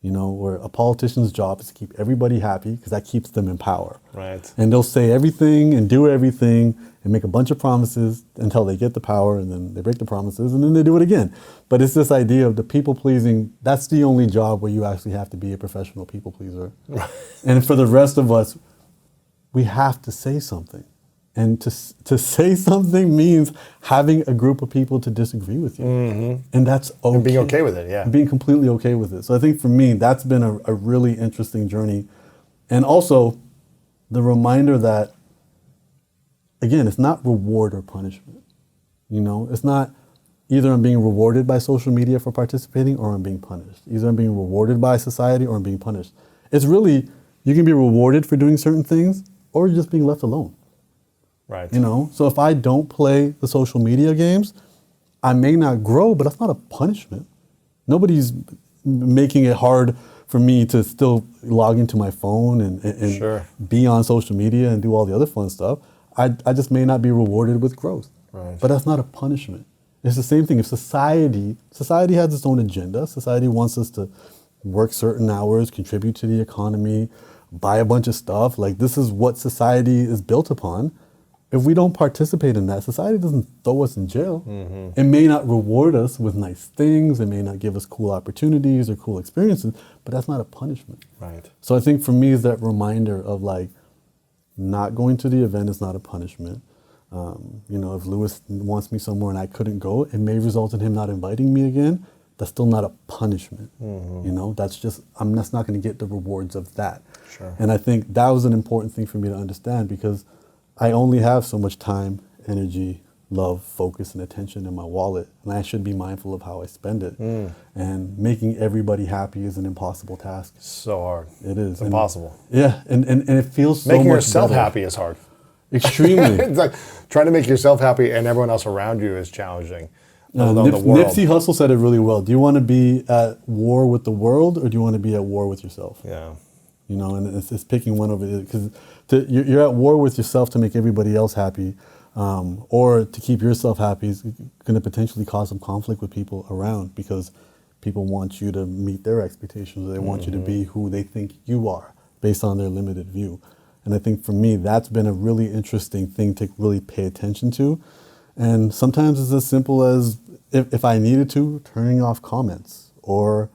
You know, where a politician's job is to keep everybody happy because that keeps them in power. Right. And they'll say everything and do everything and make a bunch of promises until they get the power, and then they break the promises and then they do it again. But it's this idea of the people pleasing. That's the only job where you actually have to be a professional people pleaser. And for the rest of us, we have to say something. And to say something means having a group of people to disagree with you. And that's okay. And being okay with it, yeah. Being completely okay with it. So I think for me, that's been a really interesting journey. And also the reminder that, again, it's not reward or punishment. You know, it's not either I'm being rewarded by social media for participating or I'm being punished. Either I'm being rewarded by society or I'm being punished. It's really, you can be rewarded for doing certain things or you're just being left alone. Right. You know, so if I don't play the social media games, I may not grow, but that's not a punishment. Nobody's making it hard for me to still log into my phone and Sure. be on social media and do all the other fun stuff. I just may not be rewarded with growth. Right. But that's not a punishment. It's the same thing. If society has its own agenda, society wants us to work certain hours, contribute to the economy, buy a bunch of stuff. Like, this is what society is built upon. if we don't participate in that, society doesn't throw us in jail. It may not reward us with nice things. It may not give us cool opportunities or cool experiences, but that's not a punishment. Right. So I think for me is that reminder of like, not going to the event is not a punishment. You know, if Lewis wants me somewhere and I couldn't go, it may result in him not inviting me again. That's still not a punishment. You know, that's just, I'm just not going to get the rewards of that. Sure. And I think that was an important thing for me to understand, because I only have so much time, energy, love, focus, and attention in my wallet, and I should be mindful of how I spend it. And making everybody happy is an impossible task. So hard. It is. It's impossible. Yeah, and it feels so Making much yourself better. happy is hard. Extremely. It's like trying to make yourself happy and everyone else around you is challenging. Let alone the world. Nipsey Hussle said it really well. Do you want to be at war with the world, or do you want to be at war with yourself? Yeah. You know, and it's picking one of it, because you're at war with yourself to make everybody else happy, or to keep yourself happy is going to potentially cause some conflict with people around, because people want you to meet their expectations, or they want you to be who they think you are based on their limited view. And I think for me, that's been a really interesting thing to really pay attention to. And sometimes it's as simple as, if I needed to, turning off comments, or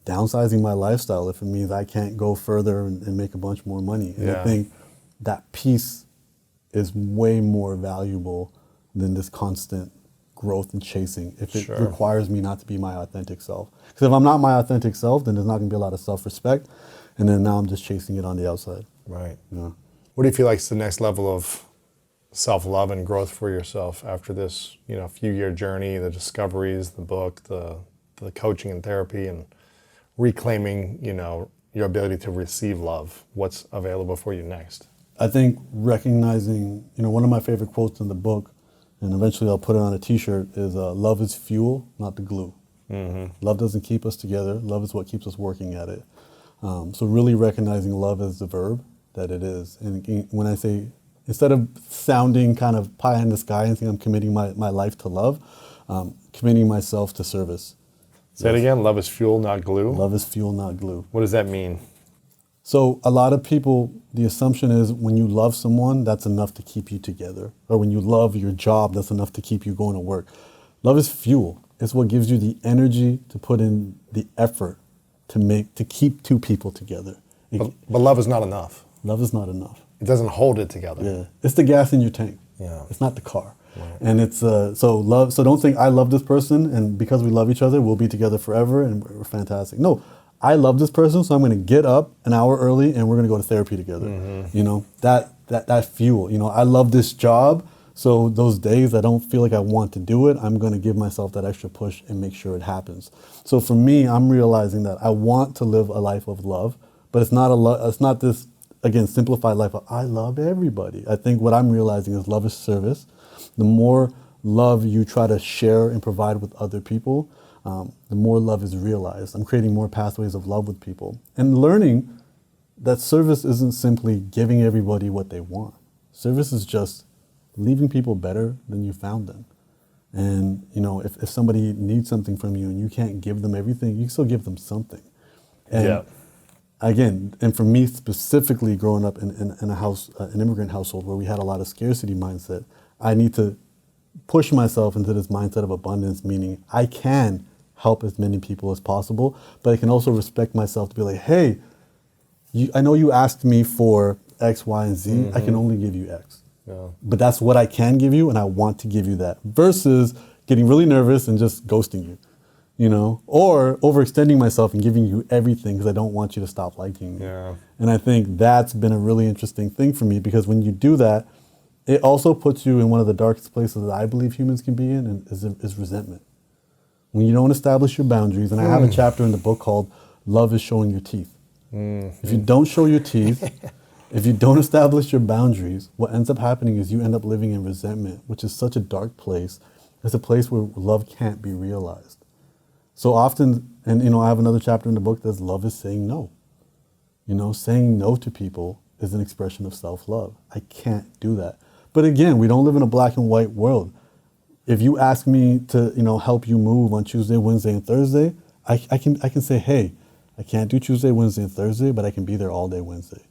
downsizing my lifestyle if it means I can't go further and make a bunch more money. And I think that peace is way more valuable than this constant growth and chasing, if it requires me not to be my authentic self. Because if I'm not my authentic self, then there's not going to be a lot of self-respect, and then now I'm just chasing it on the outside. Right. Yeah. What do you feel like is the next level of self-love and growth for yourself after this, you know, few-year journey, the discoveries, the book, the coaching and therapy, and reclaiming, you know, your ability to receive love? What's available for you next? I think recognizing, you know, one of my favorite quotes in the book, and eventually I'll put it on a t-shirt, is love is fuel, not the glue. Love doesn't keep us together. Love is what keeps us working at it. So really recognizing love as the verb that it is. And when I say, instead of sounding kind of pie in the sky and saying I'm committing my life to love, committing myself to service. Say it again. Love is fuel, not glue. Love is fuel, not glue. What does that mean? So a lot of people, the assumption is when you love someone, that's enough to keep you together. Or when you love your job, that's enough to keep you going to work. Love is fuel. It's what gives you the energy to put in the effort to keep two people together. But love is not enough. Love is not enough. It doesn't hold it together. Yeah, it's the gas in your tank. Yeah. It's not the car. Right. And it's so love. So don't think I love this person, and because we love each other, we'll be together forever and we're fantastic. No, I love this person, so I'm going to get up an hour early and we're going to go to therapy together. You know, that fuel. You know, I love this job, so those days I don't feel like I want to do it, I'm going to give myself that extra push and make sure it happens. So for me, I'm realizing that I want to live a life of love, but it's not it's not this, again, simplified life of I love everybody. I think what I'm realizing is love is service. The more love you try to share and provide with other people, the more love is realized. I'm creating more pathways of love with people, and learning that service isn't simply giving everybody what they want. Service is just leaving people better than you found them. And you know, if somebody needs something from you and you can't give them everything, you can still give them something. And again, and for me specifically, growing up in a house, an immigrant household where we had a lot of scarcity mindset, I need to push myself into this mindset of abundance, meaning I can help as many people as possible, but I can also respect myself to be like, hey, I know you asked me for X, Y, and Z. I can only give you X. But that's what I can give you, and I want to give you that, versus getting really nervous and just ghosting you, you know, or overextending myself and giving you everything because I don't want you to stop liking me. And I think that's been a really interesting thing for me, because when you do that, it also puts you in one of the darkest places that I believe humans can be in, and is resentment. When you don't establish your boundaries, and I have a chapter in the book called Love is Showing Your Teeth. If you don't show your teeth, if you don't establish your boundaries, what ends up happening is you end up living in resentment, which is such a dark place. It's a place where love can't be realized. So often, and you know, I have another chapter in the book that's love is saying no. You know, saying no to people is an expression of self-love. I can't do that. But again, we don't live in a black and white world. If you ask me to, you know, help you move on Tuesday, Wednesday, and Thursday, I can say, hey, I can't do Tuesday, Wednesday, and Thursday, but I can be there all day Wednesday.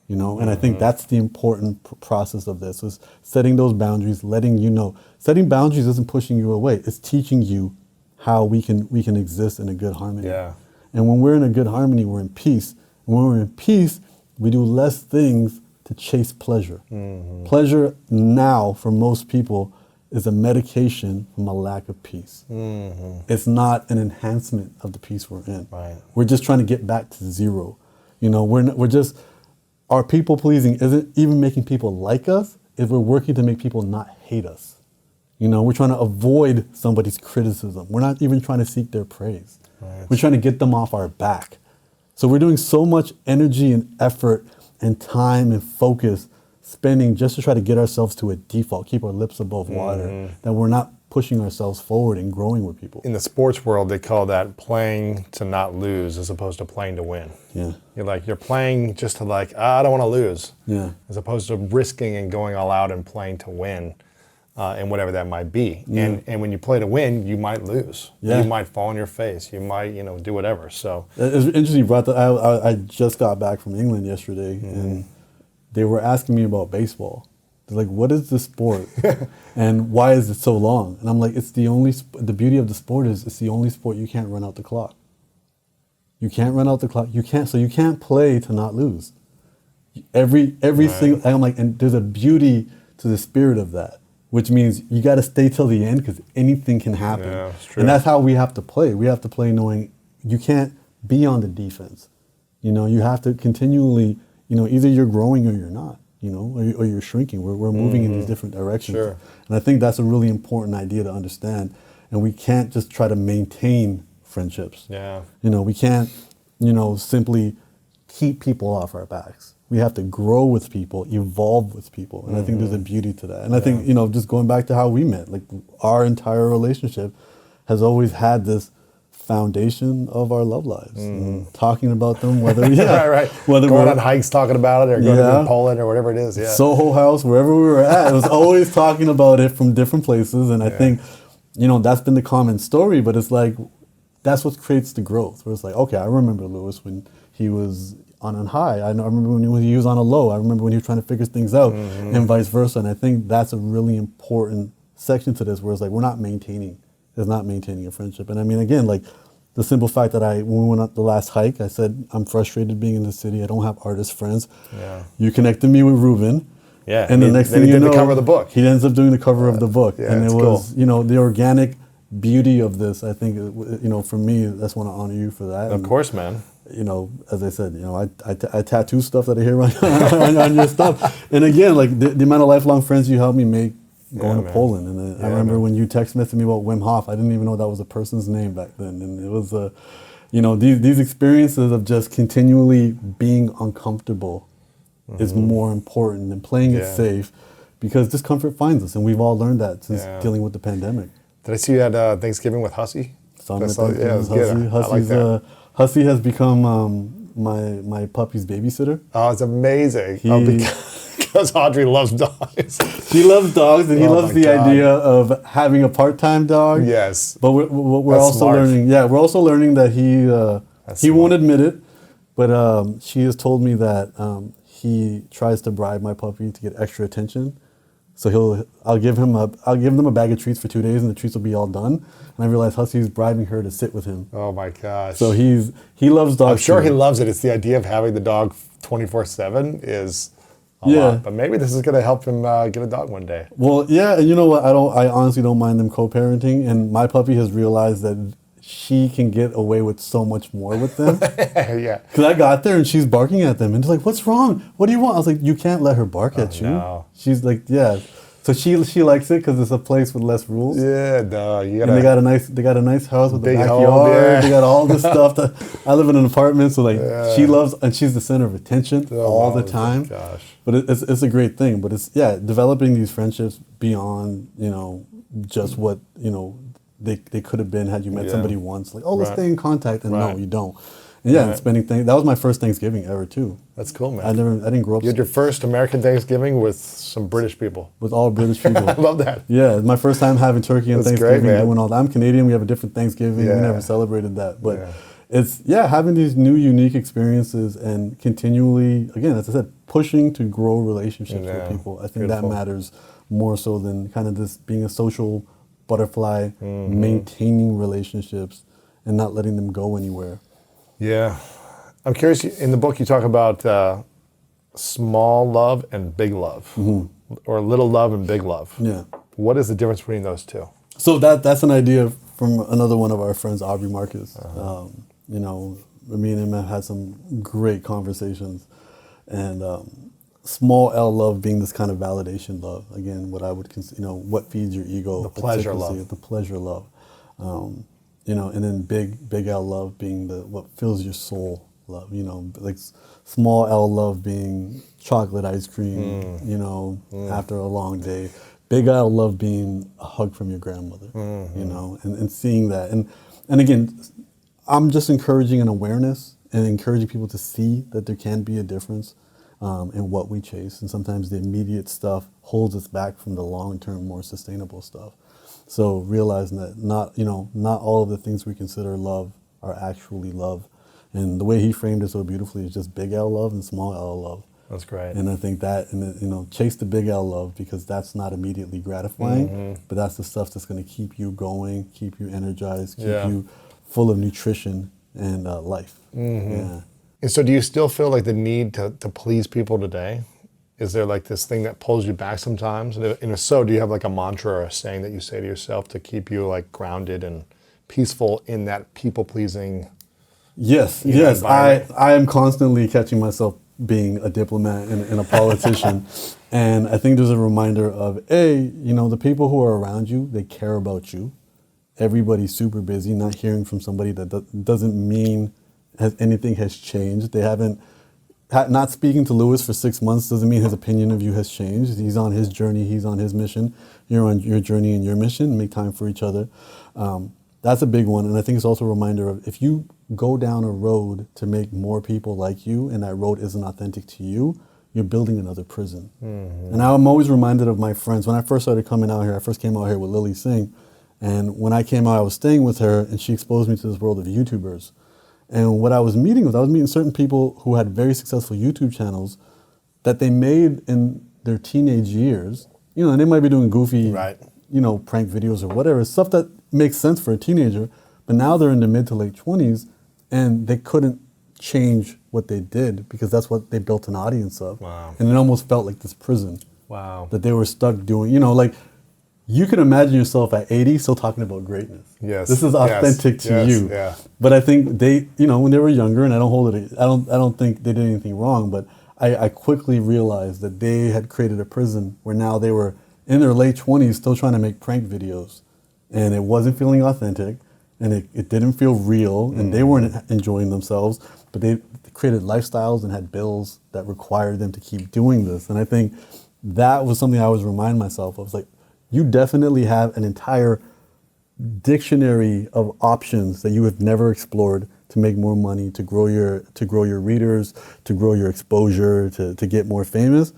you know. And I think that's the important process of this, is setting those boundaries, letting you know. Setting boundaries isn't pushing you away. It's teaching you how we can exist in a good harmony. Yeah. And when we're in a good harmony, we're in peace. And when we're in peace, we do less things to chase pleasure. Pleasure now, for most people, is a medication from a lack of peace. It's not an enhancement of the peace we're in. Right. We're just trying to get back to zero. You know, we're just, our people pleasing isn't even making people like us, if we're working to make people not hate us. You know, we're trying to avoid somebody's criticism. We're not even trying to seek their praise. Right. We're trying to get them off our back. So we're doing so much energy and effort and time and focus spending just to try to get ourselves to a default, keep our lips above water, that we're not pushing ourselves forward and growing with people. In the sports world, they call that playing to not lose as opposed to playing to win. Yeah. You're playing just to I don't want to lose. Yeah. As opposed to risking and going all out and playing to win. And whatever that might be. And when you play to win, you might lose. Yeah. You might fall on your face. You might, do whatever. So It's interesting you brought that. I just got back from England yesterday, and they were asking me about baseball. They're like, what is this sport? And why is it so long? And I'm like, it's the beauty of the sport is it's the only sport you can't run out the clock. You can't run out the clock. You can't play to not lose. Every single, I'm like, and there's a beauty to the spirit of that, which means you got to stay till the end because anything can happen. Yeah, it's true. And that's how we have to play. We have to play knowing you can't be on the defense. You know, you have to continually, either you're growing or you're not, or you're shrinking. We're moving in these different directions. Sure. And I think that's a really important idea to understand. And we can't just try to maintain friendships. Yeah. We can't, simply keep people off our backs. We have to grow with people, evolve with people. And I think there's a beauty to that. And I think, just going back to how we met, like our entire relationship has always had this foundation of our love lives. And talking about them, whether, right. whether going we're on hikes talking about it or going to Poland or whatever it is. Yeah. Soho House, wherever we were at, it was always talking about it from different places. And I think, that's been the common story, but it's like, that's what creates the growth. Where it's like, okay, I remember Lewis when he was on a high. I remember when he was on a low. I remember when he was trying to figure things out, and vice versa. And I think that's a really important section to this, where it's like we're not maintaining a friendship. And I mean, again, like the simple fact that when we went on the last hike, I said I'm frustrated being in the city. I don't have artist friends. Yeah. You connected me with Ruben. Yeah. And the next thing you know, the cover of the book. He ends up doing the cover of the book, Yeah, and it it's was cool. the organic beauty of this. I think for me, I just want to honor you for that. Of course, man. As I said, I tattoo stuff that I hear on your stuff. And again, like the amount of lifelong friends you helped me make going to Poland. And I remember when you text messaged me about Wim Hof, I didn't even know that was a person's name back then. And it was, these experiences of just continually being uncomfortable is more important than playing it safe, because discomfort finds us. And we've all learned that since dealing with the pandemic. Did I see you at Thanksgiving with Hussey? Yeah, it was good. I like that. Hussey has become my puppy's babysitter. Oh, it's amazing. Because Audrey loves dogs. She loves dogs, and he loves the God. idea of having a part-time dog. Yes. But we're That's also smart. learning. Yeah, we're also learning that he won't admit it, but she has told me that he tries to bribe my puppy to get extra attention. So I'll give them a bag of treats for 2 days, and the treats will be all done. And I realized Hussey's bribing her to sit with him. Oh my gosh. So he loves dogs. I'm sure too. he loves it. It's the idea of having the dog 24/7 is a Yeah. lot. But maybe this is going to help him get a dog one day. Well, yeah, and you know what? I honestly don't mind them co-parenting, and my puppy has realized that she can get away with so much more with them. Yeah. Because I got there and she's barking at them, and they're like, "What's wrong? What do you want?" I was like, "You can't let her bark at you." No. She's like, "Yeah." So she likes it because it's a place with less rules. Yeah, no, you gotta. And they got a nice house with a Big backyard. home, yeah. They got all this stuff. I live in an apartment, so like she loves, and she's the center of attention all the time. Gosh. But it's a great thing. But it's developing these friendships beyond just what they could have been had you met somebody once. Like, oh, let's stay in contact, and no, you don't. And and spending that was my first Thanksgiving ever too. That's cool, man. I didn't grow up. You had your first American Thanksgiving with some British people. With all British people. I love that. Yeah, it's my first time having turkey on That's Thanksgiving. great, man. Doing all that. I'm Canadian. We have a different Thanksgiving. Yeah. We never celebrated that, but it's having these new unique experiences and continually, again, as I said, pushing to grow relationships with people. I think that matters more so than kind of this being a social butterfly, maintaining relationships and not letting them go anywhere. Yeah. I'm curious, in the book you talk about small love and big love, or little love and big love. Yeah. What is the difference between those two? So that's an idea from another one of our friends, Aubrey Marcus. You know, me and him have had some great conversations, and small L love being this kind of validation love. Again, what I would consider, you know, what feeds your ego. The pleasure love. The pleasure love. You know, and then big L love being what fills your soul love. You know, like small L love being chocolate ice cream, you know, after a long day. Big L love being a hug from your grandmother, you know, and seeing that. And again, I'm just encouraging an awareness and encouraging people to see that there can be a difference in what we chase. And sometimes the immediate stuff holds us back from the long-term, more sustainable stuff. So realizing that not all of the things we consider love are actually love. And the way he framed it so beautifully is just big L love and small L love. That's great. And I think that, and you know, chase the big L love, because that's not immediately gratifying, but that's the stuff that's going to keep you going, keep you energized, keep you full of nutrition and life. Yeah. And so do you still feel like the need to please people today? Is there like this thing that pulls you back sometimes? And if so, do you have like a mantra or a saying that you say to yourself to keep you like grounded and peaceful in that people-pleasing? Yes. I am constantly catching myself being a diplomat and a politician. And I think there's a reminder of, you know, the people who are around you, they care about you. Everybody's super busy, not hearing from somebody that doesn't mean anything has changed. They not speaking to Lewis for 6 months doesn't mean his opinion of you has changed. He's on his journey, he's on his mission. You're on your journey and your mission. Make time for each other. That's a big one. And I think it's also a reminder of, if you go down a road to make more people like you and that road isn't authentic to you, you're building another prison. And I'm always reminded of my friends. When I first started coming out here, I first came out here with Lily Singh. And when I came out, I was staying with her, and she exposed me to this world of YouTubers. And what I was meeting certain people who had very successful YouTube channels that they made in their teenage years. You know, and they might be doing goofy, you know, prank videos or whatever, stuff that makes sense for a teenager. But now they're in their mid to late 20s, and they couldn't change what they did because that's what they built an audience of. Wow. And it almost felt like this prison. Wow. That they were stuck doing, you know, like, you can imagine yourself at 80 still talking about greatness. Yes. This is authentic to you. Yeah. But I think they, you know, when they were younger, and I don't think they did anything wrong, but I quickly realized that they had created a prison where now they were in their late 20s still trying to make prank videos. And it wasn't feeling authentic, and it didn't feel real, and they weren't enjoying themselves, but they created lifestyles and had bills that required them to keep doing this. And I think that was something I always remind myself of. It's like, you definitely have an entire dictionary of options that you have never explored to make more money, to grow your readers, to grow your exposure, to get more famous.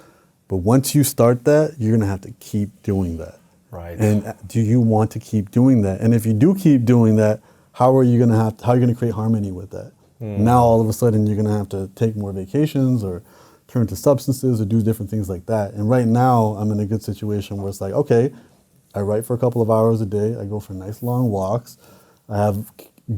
But once you start that, you're gonna have to keep doing that. Right. And do you want to keep doing that? And if you do keep doing that, how are you gonna create harmony with that? Now all of a sudden you're gonna have to take more vacations or turn to substances or do different things like that. And right now I'm in a good situation where it's like, okay, I write for a couple of hours a day. I go for nice long walks. I have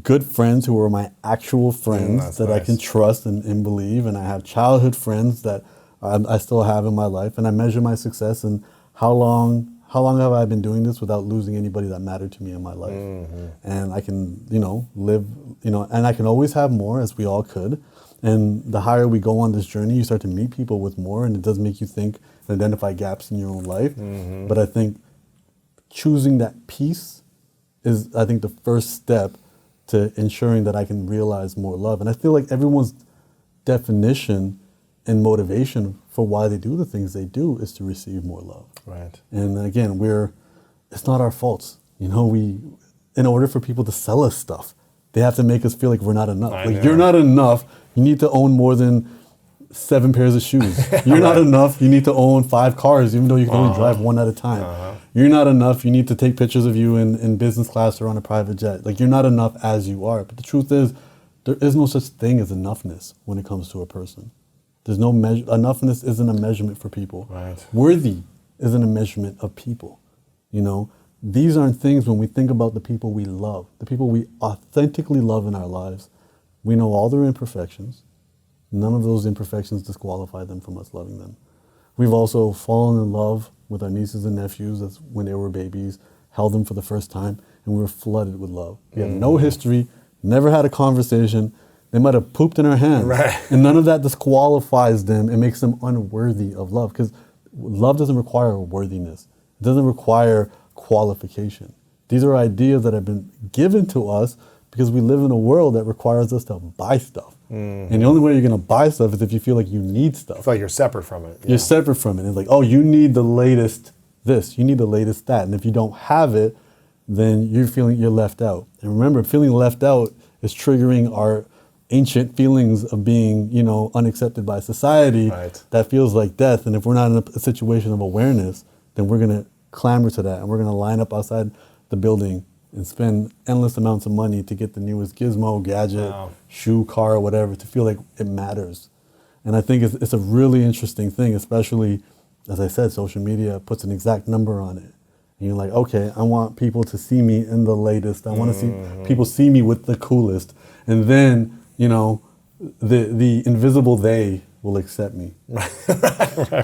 good friends who are my actual friends that I can trust and believe. And I have childhood friends that I still have in my life. And I measure my success and how long have I been doing this without losing anybody that mattered to me in my life. And I can, you know, live, you know, and I can always have more, as we all could. And the higher we go on this journey, you start to meet people with more, and it does make you think and identify gaps in your own life. But I think choosing that peace is, I think, the first step to ensuring that I can realize more love. And I feel like everyone's definition and motivation for why they do the things they do is to receive more love. Right. And again, it's not our faults. You know, in order for people to sell us stuff, they have to make us feel like we're not enough. Like, you're not enough. You need to own more than 7 pairs of shoes. You're not enough. You need to own 5 cars, even though you can only drive one at a time. You're not enough. You need to take pictures of you in business class or on a private jet. Like, you're not enough as you are. But the truth is, There is no such thing as enoughness when it comes to a person. There's no measure. Enoughness isn't a measurement for people. Right. Worthy isn't a measurement of people. You know, these aren't things when we think about the people we love, the people we authentically love in our lives. We know all their imperfections. None of those imperfections disqualify them from us loving them. We've also fallen in love with our nieces and nephews as when they were babies, held them for the first time, and we were flooded with love. We had no history, never had a conversation. They might have pooped in our hands. Right. And none of that disqualifies them and makes them unworthy of love, because love doesn't require worthiness. It doesn't require qualification. These are ideas that have been given to us because we live in a world that requires us to buy stuff. And the only way you're going to buy stuff is if you feel like you need stuff. I feel like you're separate from it. You're separate from it. It's like, oh, you need the latest this, you need the latest that. And if you don't have it, then you're feeling you're left out. And remember, feeling left out is triggering our ancient feelings of being, you know, unaccepted by society. Right. That feels like death. And if we're not in a situation of awareness, then we're going to clamor to that. And we're going to line up outside the building and spend endless amounts of money to get the newest gizmo, gadget, shoe, car, or whatever, to feel like it matters. And I think it's a really interesting thing, especially, as I said, social media puts an exact number on it. And you're like, okay, I want people to see me in the latest. I want to see people see me with the coolest. And then, you know, the invisible they will accept me. Right.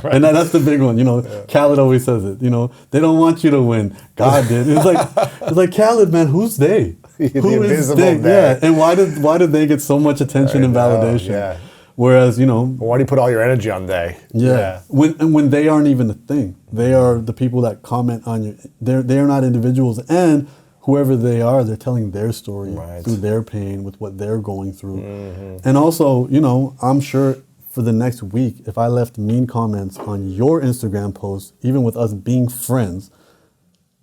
And that's the big one. You know, Khaled always says it. You know, they don't want you to win. God did. It's like Khaled, man. Who's they? The Who is invisible they? they. Yeah. And why did they get so much attention and validation? Yeah. Whereas, you know, Why do you put all your energy on they? yeah. When they aren't even a thing, they are the people that comment on you. They are not individuals, and whoever they are, they're telling their story through their pain with what they're going through. And also, you know, I'm sure for the next week, if I left mean comments on your Instagram post, even with us being friends,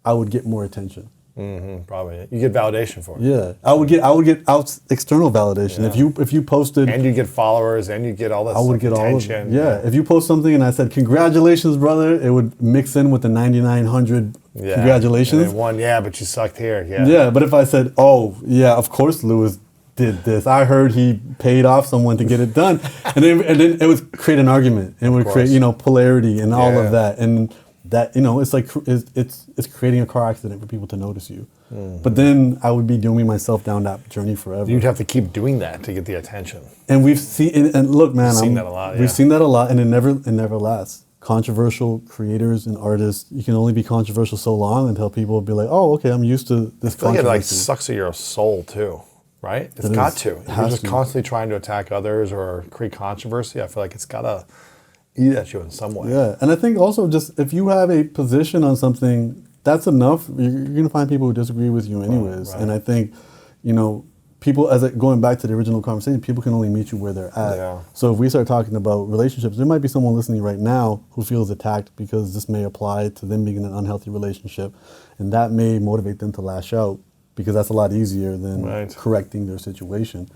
I would get more attention. Probably. You get validation for it. Yeah, I would get external validation. If you posted, And you get followers, and you get all this I would get all of it. attention. Yeah, if you post something and I said congratulations, brother, it would mix in with the 9,900 congratulations. And then one, but you sucked here. Yeah. Yeah, but if I said, oh yeah, of course Lewis did this. I heard he paid off someone to get it done, and then it would create an argument, and it would create, you know, polarity and all of that, and that, you know, it's like it's creating a car accident for people to notice you. But then I would be dooming myself down that journey forever. You'd have to keep doing that to get the attention. And we've seen, and look, man, We've seen that a lot. We've seen that a lot, and it never lasts. Controversial creators and artists, you can only be controversial so long until people will be like, oh, okay, I'm used to this I feel like it controversy. sucks at your soul too, right? It's got to. If you're just constantly trying to attack others or create controversy, I feel like it's got to eat at you in some way. Yeah, and I think also just if you have a position on something, that's enough. You're going to find people who disagree with you anyways. Right. And I think, you know, people, going back to the original conversation, people can only meet you where they're at. Yeah. So if we start talking about relationships, there might be someone listening right now who feels attacked because this may apply to them being in an unhealthy relationship, and that may motivate them to lash out because that's a lot easier than correcting their situation.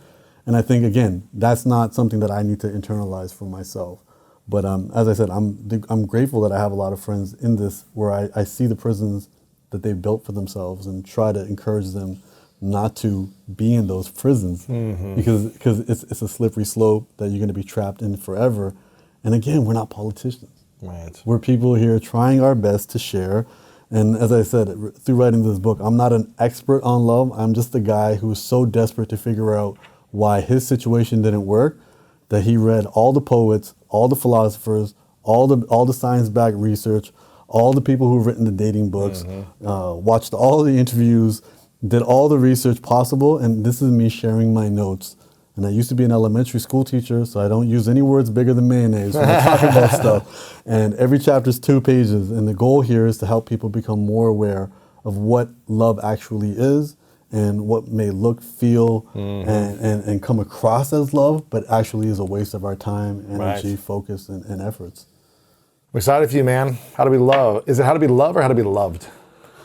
And I think, again, that's not something that I need to internalize for myself. But as I said, I'm grateful that I have a lot of friends in this where I see the prisons that they've built for themselves and try to encourage them not to be in those prisons because it's a slippery slope that you're going to be trapped in forever. And again, we're not politicians. Right. We're people here trying our best to share. And as I said, through writing this book, I'm not an expert on love. I'm just a guy who's so desperate to figure out why his situation didn't work that he read all the poets, all the philosophers, all the science-backed research, all the people who've written the dating books, watched all the interviews, did all the research possible, and this is me sharing my notes. And I used to be an elementary school teacher, so I don't use any words bigger than mayonnaise when I talk about stuff. And every chapter is 2 pages, and the goal here is to help people become more aware of what love actually is and what may look, feel, and come across as love, but actually is a waste of our time, energy, focus, and efforts. I'm excited for you, man. How to be loved. Is it how to be loved or how to be loved?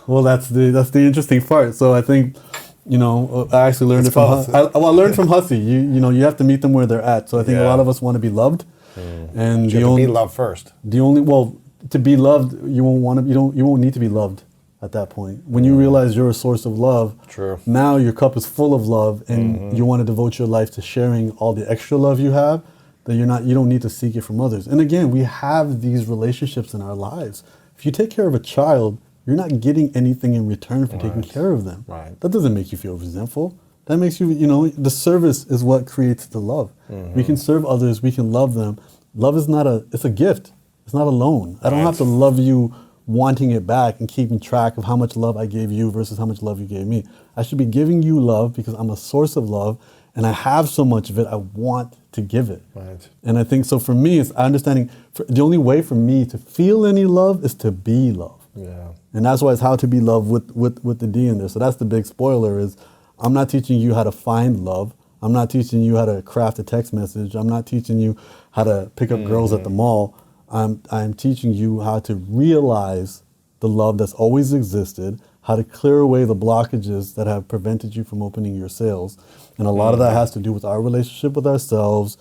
Well, that's the interesting part. So I think, you know, I actually learned I learned from Hussey. You know, you have to meet them where they're at. So I think a lot of us want to be loved, and You have to be loved first. to be loved, you won't need to be loved. at that point. When you realize you're a source of love, True. now your cup is full of love, and you want to devote your life to sharing all the extra love you have, that you don't need to seek it from others. And again, we have these relationships in our lives. If you take care of a child, you're not getting anything in return for taking care of them. Right. That doesn't make you feel resentful. That makes you, the service is what creates the love. We can serve others, we can love them. Love is it's a gift. It's not a loan. I don't have to love you wanting it back and keeping track of how much love I gave you versus how much love you gave me. I should be giving you love because I'm a source of love and I have so much of it, I want to give it. Right. And I think, so for me, it's understanding, the only way for me to feel any love is to be love. Yeah. And that's why it's how to be love with the D in there. So that's the big spoiler is, I'm not teaching you how to find love. I'm not teaching you how to craft a text message. I'm not teaching you how to pick up girls at the mall. I'm teaching you how to realize the love that's always existed, how to clear away the blockages that have prevented you from opening your sails. And a lot of that has to do with our relationship with ourselves,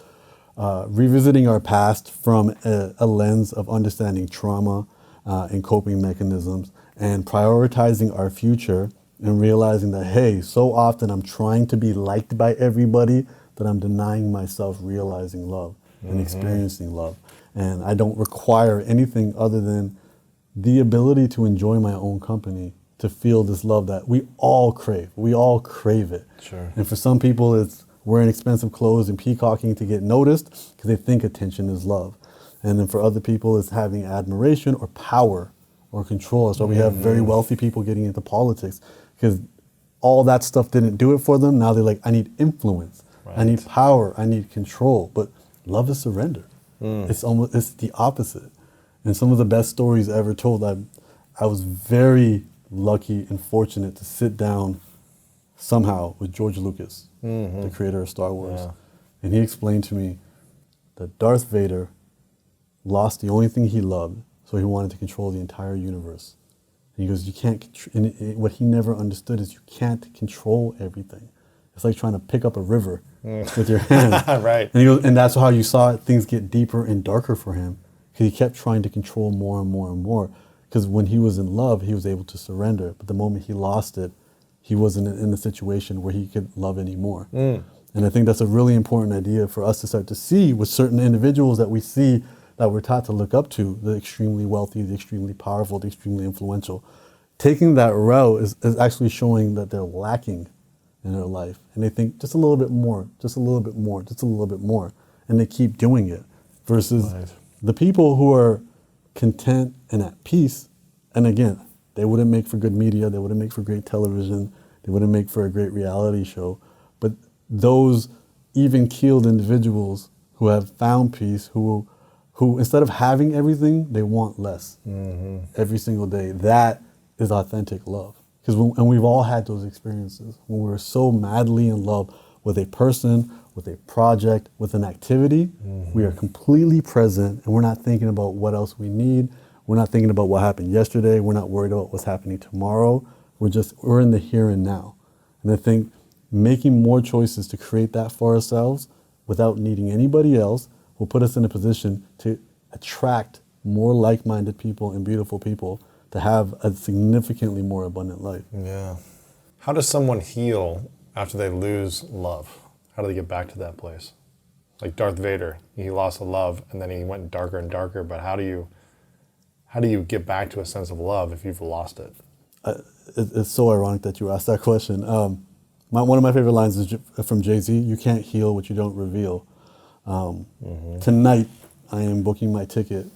revisiting our past from a lens of understanding trauma and coping mechanisms, and prioritizing our future and realizing that, hey, so often I'm trying to be liked by everybody that I'm denying myself realizing love and experiencing love. And I don't require anything other than the ability to enjoy my own company, to feel this love that we all crave. We all crave it. Sure. And for some people, it's wearing expensive clothes and peacocking to get noticed because they think attention is love. And then for other people, it's having admiration or power or control. So we have very wealthy people getting into politics because all that stuff didn't do it for them. Now they're like, I need influence. Right. I need power. I need control. But love is surrender. It's the opposite. And some of the best stories ever told, I was very lucky and fortunate to sit down somehow with George Lucas, the creator of Star Wars. Yeah. And he explained to me that Darth Vader lost the only thing he loved, so he wanted to control the entire universe. And he goes, what he never understood is you can't control everything. It's like trying to pick up a river with your hand. Right. And he goes, and that's how you saw things get deeper and darker for him, because he kept trying to control more and more and more. Because when he was in love, he was able to surrender. But the moment he lost it, he wasn't in a situation where he could love anymore. And I think that's a really important idea for us to start to see with certain individuals that we see that we're taught to look up to, the extremely wealthy, the extremely powerful, the extremely influential. Taking that route is actually showing that they're lacking in their life. And they think just a little bit more, just a little bit more, just a little bit more. And they keep doing it. Versus the people who are content and at peace, and again, they wouldn't make for good media, they wouldn't make for great television, they wouldn't make for a great reality show. But those even-keeled individuals who have found peace, who instead of having everything, they want less every single day. That is authentic love. And we've all had those experiences when we're so madly in love with a person, with a project, with an activity. We are completely present and we're not thinking about what else we need. We're not thinking about what happened yesterday. We're not worried about what's happening tomorrow. We're in the here and now. And I think making more choices to create that for ourselves without needing anybody else will put us in a position to attract more like-minded people and beautiful people to have a significantly more abundant life. Yeah. How does someone heal after they lose love? How do they get back to that place? Like Darth Vader, he lost the love and then he went darker and darker, but how do you get back to a sense of love if you've lost it? It's so ironic that you asked that question. One of my favorite lines is from Jay-Z, you can't heal what you don't reveal. Tonight, I am booking my ticket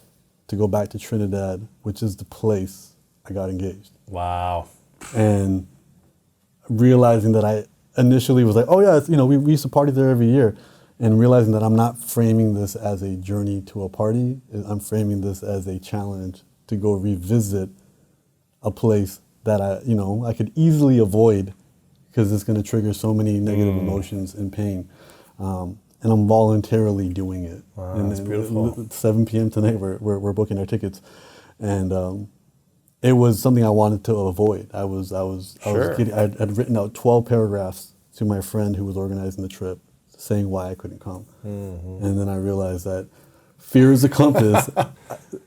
to go back to Trinidad, which is the place I got engaged. Wow. And realizing that I initially was like, oh yeah, we used to party there every year. And realizing that I'm not framing this as a journey to a party, I'm framing this as a challenge to go revisit a place that I could easily avoid because it's going to trigger so many negative emotions and pain. And I'm voluntarily doing it. Wow, and that's beautiful. At 7 p.m. tonight, we're booking our tickets. And it was something I wanted to avoid. I'd written out 12 paragraphs to my friend who was organizing the trip, saying why I couldn't come. And then I realized that fear is a compass.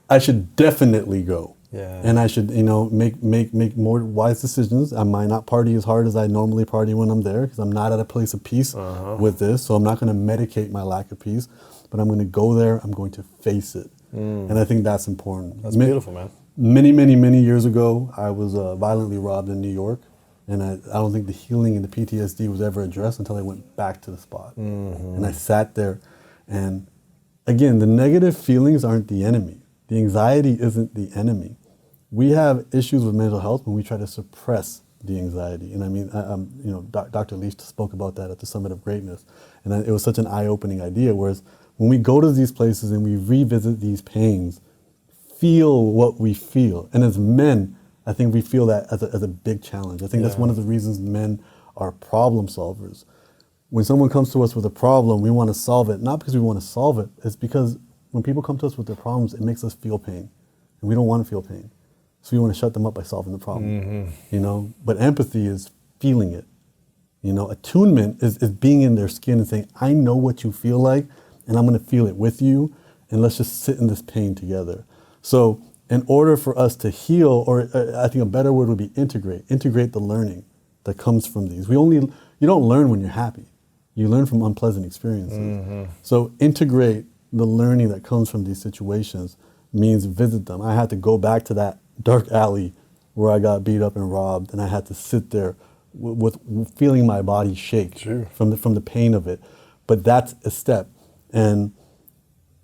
I should definitely go. Yeah. And I should, make more wise decisions. I might not party as hard as I normally party when I'm there because I'm not at a place of peace with this. So I'm not going to medicate my lack of peace, but I'm going to go there. I'm going to face it. And I think that's important. That's beautiful, man. Many, many, many years ago, I was violently robbed in New York. And I don't think the healing and the PTSD was ever addressed until I went back to the spot. And I sat there. And again, the negative feelings aren't the enemy. The anxiety isn't the enemy. We have issues with mental health when we try to suppress the anxiety. And I mean, Dr. Leach spoke about that at the Summit of Greatness. And it was such an eye-opening idea. Whereas when we go to these places and we revisit these pains, feel what we feel. And as men, I think we feel that as a big challenge. I think that's one of the reasons men are problem solvers. When someone comes to us with a problem, we want to solve it, not because we want to solve it, it's because when people come to us with their problems, it makes us feel pain. And we don't want to feel pain. So we want to shut them up by solving the problem. But empathy is feeling it. Attunement is being in their skin and saying, I know what you feel like, and I'm going to feel it with you, and let's just sit in this pain together. So in order for us to heal, or I think a better word would be integrate the learning that comes from these. You don't learn when you're happy. You learn from unpleasant experiences. So integrate the learning that comes from these situations means visit them. I had to go back to that dark alley where I got beat up and robbed, and I had to sit there with feeling my body shake from the pain of it. But that's a step. And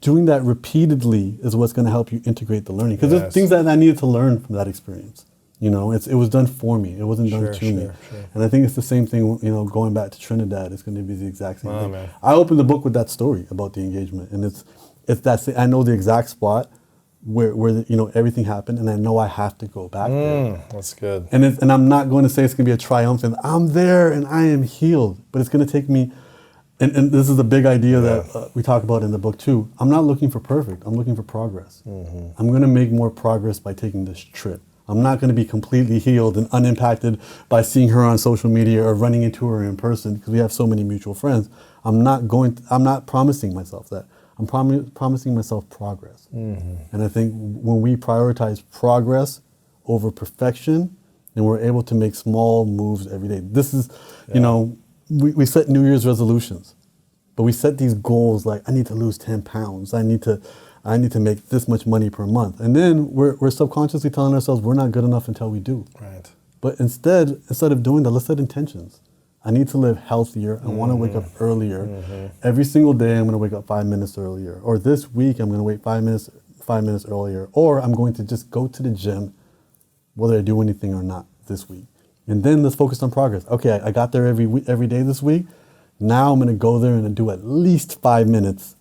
doing that repeatedly is what's going to help you integrate the learning. Because there's things that I needed to learn from that experience. It was done for me. It wasn't done to me. And I think it's the same thing, going back to Trinidad, it's going to be the exact same thing. Man. I opened the book with that story about the engagement. And it's that I know the exact spot where everything happened, and I know I have to go back there. That's good. And I'm not going to say it's going to be a triumphant, I'm there and I am healed. But it's going to take me, and this is a big idea that we talk about in the book too. I'm not looking for perfect. I'm looking for progress. I'm going to make more progress by taking this trip. I'm not going to be completely healed and unimpacted by seeing her on social media or running into her in person because we have so many mutual friends. I'm not promising myself that. I'm promising myself progress. And I think when we prioritize progress over perfection, then we're able to make small moves every day. This is, we set New Year's resolutions, but we set these goals like, I need to lose 10 pounds. I need to make this much money per month. And then we're subconsciously telling ourselves we're not good enough until we do. Right. But instead of doing that, let's set intentions. I need to live healthier. I want to wake up earlier. Every single day I'm going to wake up 5 minutes earlier. Or this week I'm going to wake 5 minutes earlier. Or I'm going to just go to the gym whether I do anything or not this week. And then let's focus on progress. Okay, I got there every day this week. Now I'm going to go there and do at least 5 minutes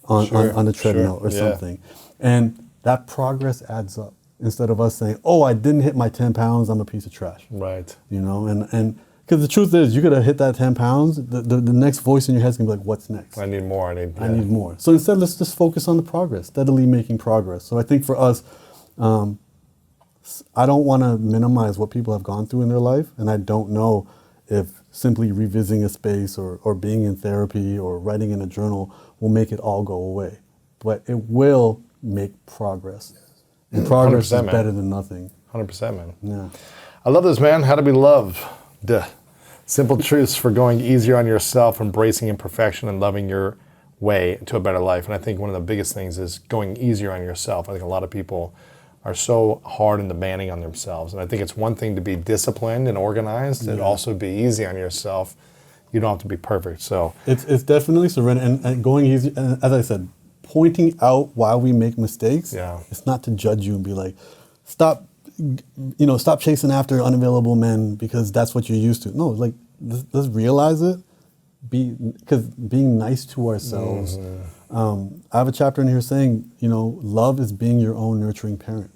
on the treadmill or something. And that progress adds up. Instead of us saying, oh, I didn't hit my 10 pounds, I'm a piece of trash. Right. And because the truth is, you gotta hit that 10 pounds, the next voice in your head's gonna be like, what's next? I need more, I need more. So instead, let's just focus on the progress, steadily making progress. So I think for us, I don't wanna minimize what people have gone through in their life, and I don't know if simply revisiting a space or being in therapy or writing in a journal will make it all go away. But it will make progress. And progress is better than nothing. 100%, man. Yeah. I love this, man. How to be loved. Duh. Simple truths for going easier on yourself, embracing imperfection, and loving your way to a better life. And I think one of the biggest things is going easier on yourself. I think a lot of people are so hard and demanding on themselves. And I think it's one thing to be disciplined and organized, and also be easy on yourself. You don't have to be perfect. So it's definitely surrender and going easy. And as I said, pointing out why we make mistakes. It's not to judge you and be like, stop chasing after unavailable men because that's what you're used to. No, like let's realize it. Because being nice to ourselves. I have a chapter in here saying, love is being your own nurturing parent.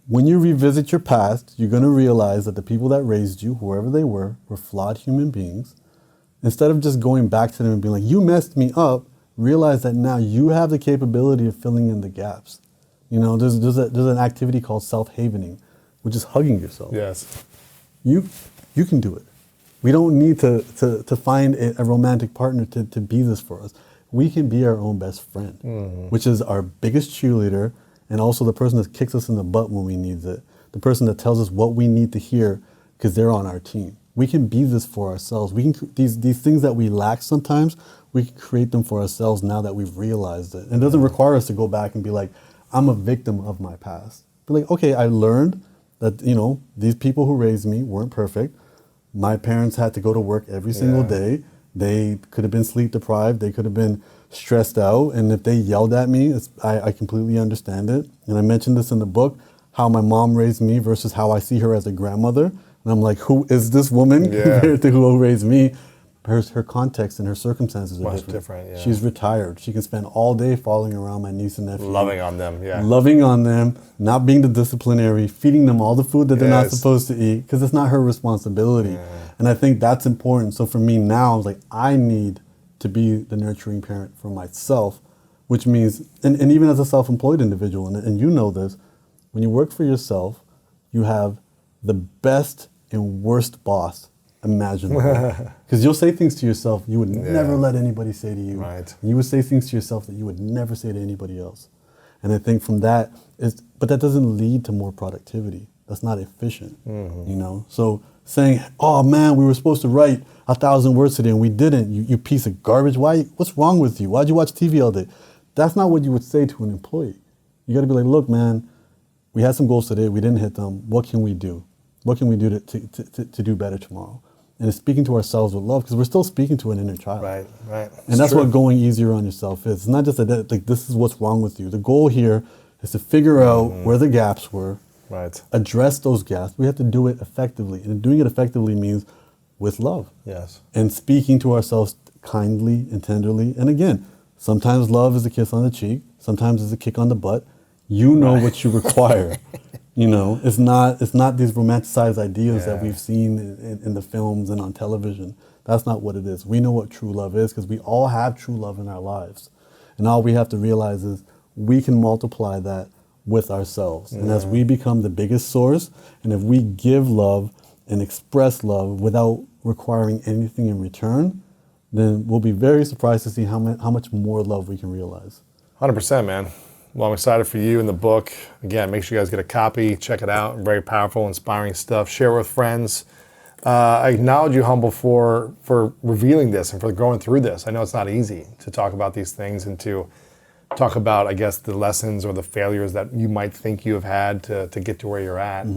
When you revisit your past, you're going to realize that the people that raised you, whoever they were flawed human beings. Instead of just going back to them and being like, you messed me up, realize that now you have the capability of filling in the gaps. There's an activity called self-havening, which is hugging yourself. Yes. You can do it. We don't need to find a romantic partner to be this for us. We can be our own best friend, which is our biggest cheerleader and also the person that kicks us in the butt when we need it, the person that tells us what we need to hear because they're on our team. We can be this for ourselves. We can these things that we lack sometimes, we can create them for ourselves now that we've realized it. And it doesn't require us to go back and be like, I'm a victim of my past. Be like, okay, I learned that, these people who raised me weren't perfect. My parents had to go to work every single day. They could have been sleep deprived. They could have been stressed out. And if they yelled at me, I completely understand it. And I mentioned this in the book, how my mom raised me versus how I see her as a grandmother. And I'm like, who is this woman compared to who raised me? Her context and her circumstances are different. Yeah. She's retired. She can spend all day following around my niece and nephew. Loving on them, Loving on them, not being the disciplinary, feeding them all the food that they're not supposed to eat, because it's not her responsibility. Yeah. And I think that's important. So for me now, it's like, I need to be the nurturing parent for myself, which means, and even as a self-employed individual, and you know this, when you work for yourself, you have the best and worst boss imaginable. Because you'll say things to yourself you would never let anybody say to you. Right. And you would say things to yourself that you would never say to anybody else. And I think from that, but that doesn't lead to more productivity. That's not efficient, So saying, oh man, we were supposed to write 1,000 words today and we didn't, you piece of garbage. What's wrong with you? Why'd you watch TV all day? That's not what you would say to an employee. You gotta be like, look man, we had some goals today, we didn't hit them. What can we do? What can we do to do better tomorrow? And it's speaking to ourselves with love, because we're still speaking to an inner child. Right. And that's what going easier on yourself is. It's not just that, like, this is what's wrong with you. The goal here is to figure out where the gaps were, address those gaps. We have to do it effectively. And doing it effectively means with love. Yes. And speaking to ourselves kindly and tenderly. And again, sometimes love is a kiss on the cheek. Sometimes it's a kick on the butt. You know what you require. It's not these romanticized ideas that we've seen in the films and on television. That's not what it is. We know what true love is, because we all have true love in our lives. And all we have to realize is we can multiply that with ourselves. And as we become the biggest source, and if we give love and express love without requiring anything in return, then we'll be very surprised to see how much more love we can realize. 100%, man. Well, I'm excited for you in the book. Again, make sure you guys get a copy. Check it out. Very powerful, inspiring stuff. Share with friends. I acknowledge you, Humble, for revealing this and for going through this. I know it's not easy to talk about these things and to talk about, I guess, the lessons or the failures that you might think you have had to get to where you're at,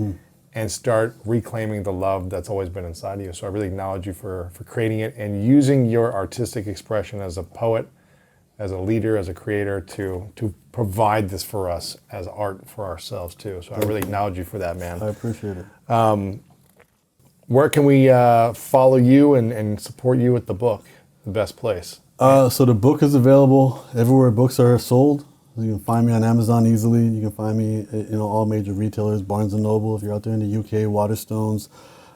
and start reclaiming the love that's always been inside of you. So I really acknowledge you for creating it and using your artistic expression as a poet, as a leader, as a creator, to provide this for us as art for ourselves too. So I really acknowledge you for that, man. I appreciate it. Where can we follow you and support you with the book? The best place? So the book is available everywhere books are sold. You can find me on Amazon easily. You can find me all major retailers, Barnes & Noble, if you're out there in the UK, Waterstones.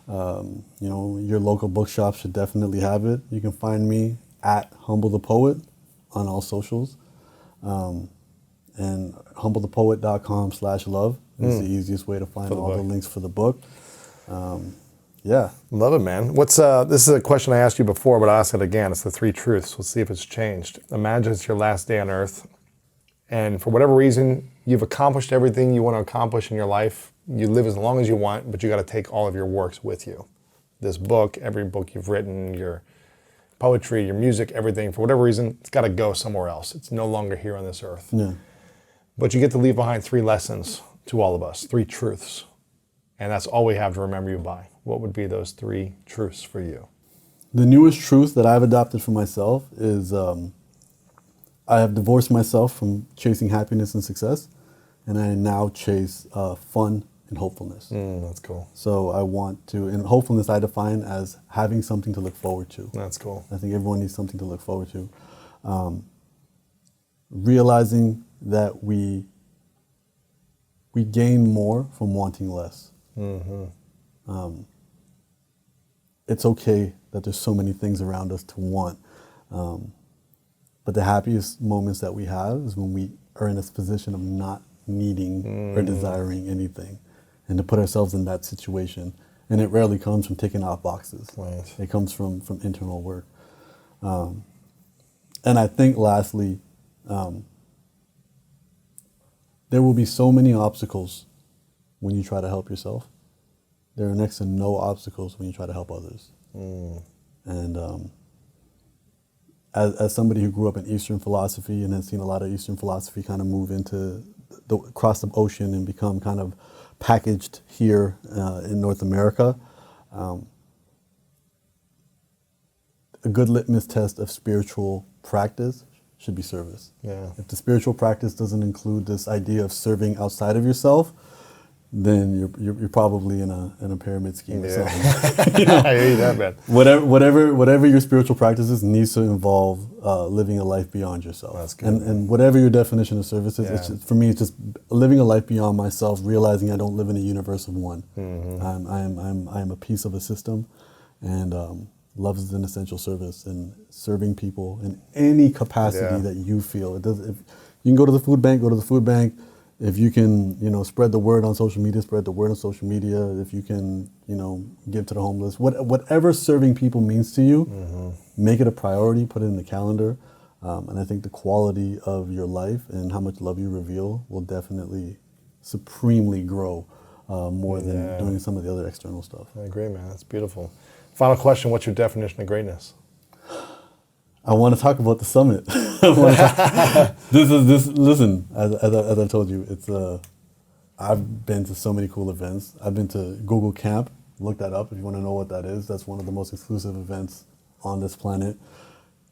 Your local bookshop should definitely have it. You can find me at Humble the Poet on all socials. And humblethepoet.com/love is the easiest way to find all the links for the book. Love it, man. This is a question I asked you before, but I'll ask it again. It's the 3 truths. Let's see if it's changed. Imagine it's your last day on earth, and for whatever reason, you've accomplished everything you want to accomplish in your life. You live as long as you want, but you got to take all of your works with you. This book, every book you've written, your poetry, your music, everything, for whatever reason, it's got to go somewhere else. It's no longer here on this earth. Yeah. But you get to leave behind 3 lessons to all of us, 3 truths. And that's all we have to remember you by. What would be those 3 truths for you? The newest truth that I've adopted for myself is I have divorced myself from chasing happiness and success, and I now chase fun and hopefulness. That's cool. So I want to, and hopefulness I define as having something to look forward to. That's cool. I think everyone needs something to look forward to. Realizing that we gain more from wanting less. It's okay that there's so many things around us to want. But the happiest moments that we have is when we are in this position of not needing or desiring anything, and to put ourselves in that situation. And it rarely comes from ticking off boxes. Right. It comes from internal work. And I think lastly, there will be so many obstacles when you try to help yourself. There are next to no obstacles when you try to help others. And as somebody who grew up in Eastern philosophy and has seen a lot of Eastern philosophy kind of move into across the ocean and become kind of packaged here in North America, a good litmus test of spiritual practice should be service. Yeah. If the spiritual practice doesn't include this idea of serving outside of yourself, then you're probably in a pyramid scheme or something. You know? I hear you that, man. Whatever your spiritual practice is needs to involve living a life beyond yourself. That's good. And whatever your definition of service is, Yeah. it's just, for me, it's just living a life beyond myself, realizing I don't live in a universe of one. I am a piece of a system, and love is an essential service, and serving people in any capacity that you feel. It does. If you can go to the food bank, go to the food bank. If you can, spread the word on social media, spread the word on social media. If you can, give to the homeless, whatever serving people means to you, make it a priority, put it in the calendar. And I think the quality of your life and how much love you reveal will definitely supremely grow more than doing some of the other external stuff. I agree, man. That's beautiful. Final question, what's your definition of greatness? I want to talk about the summit. Listen, as I told you, it's I've been to so many cool events. I've been to Google Camp. Look that up if you want to know what that is. That's one of the most exclusive events on this planet.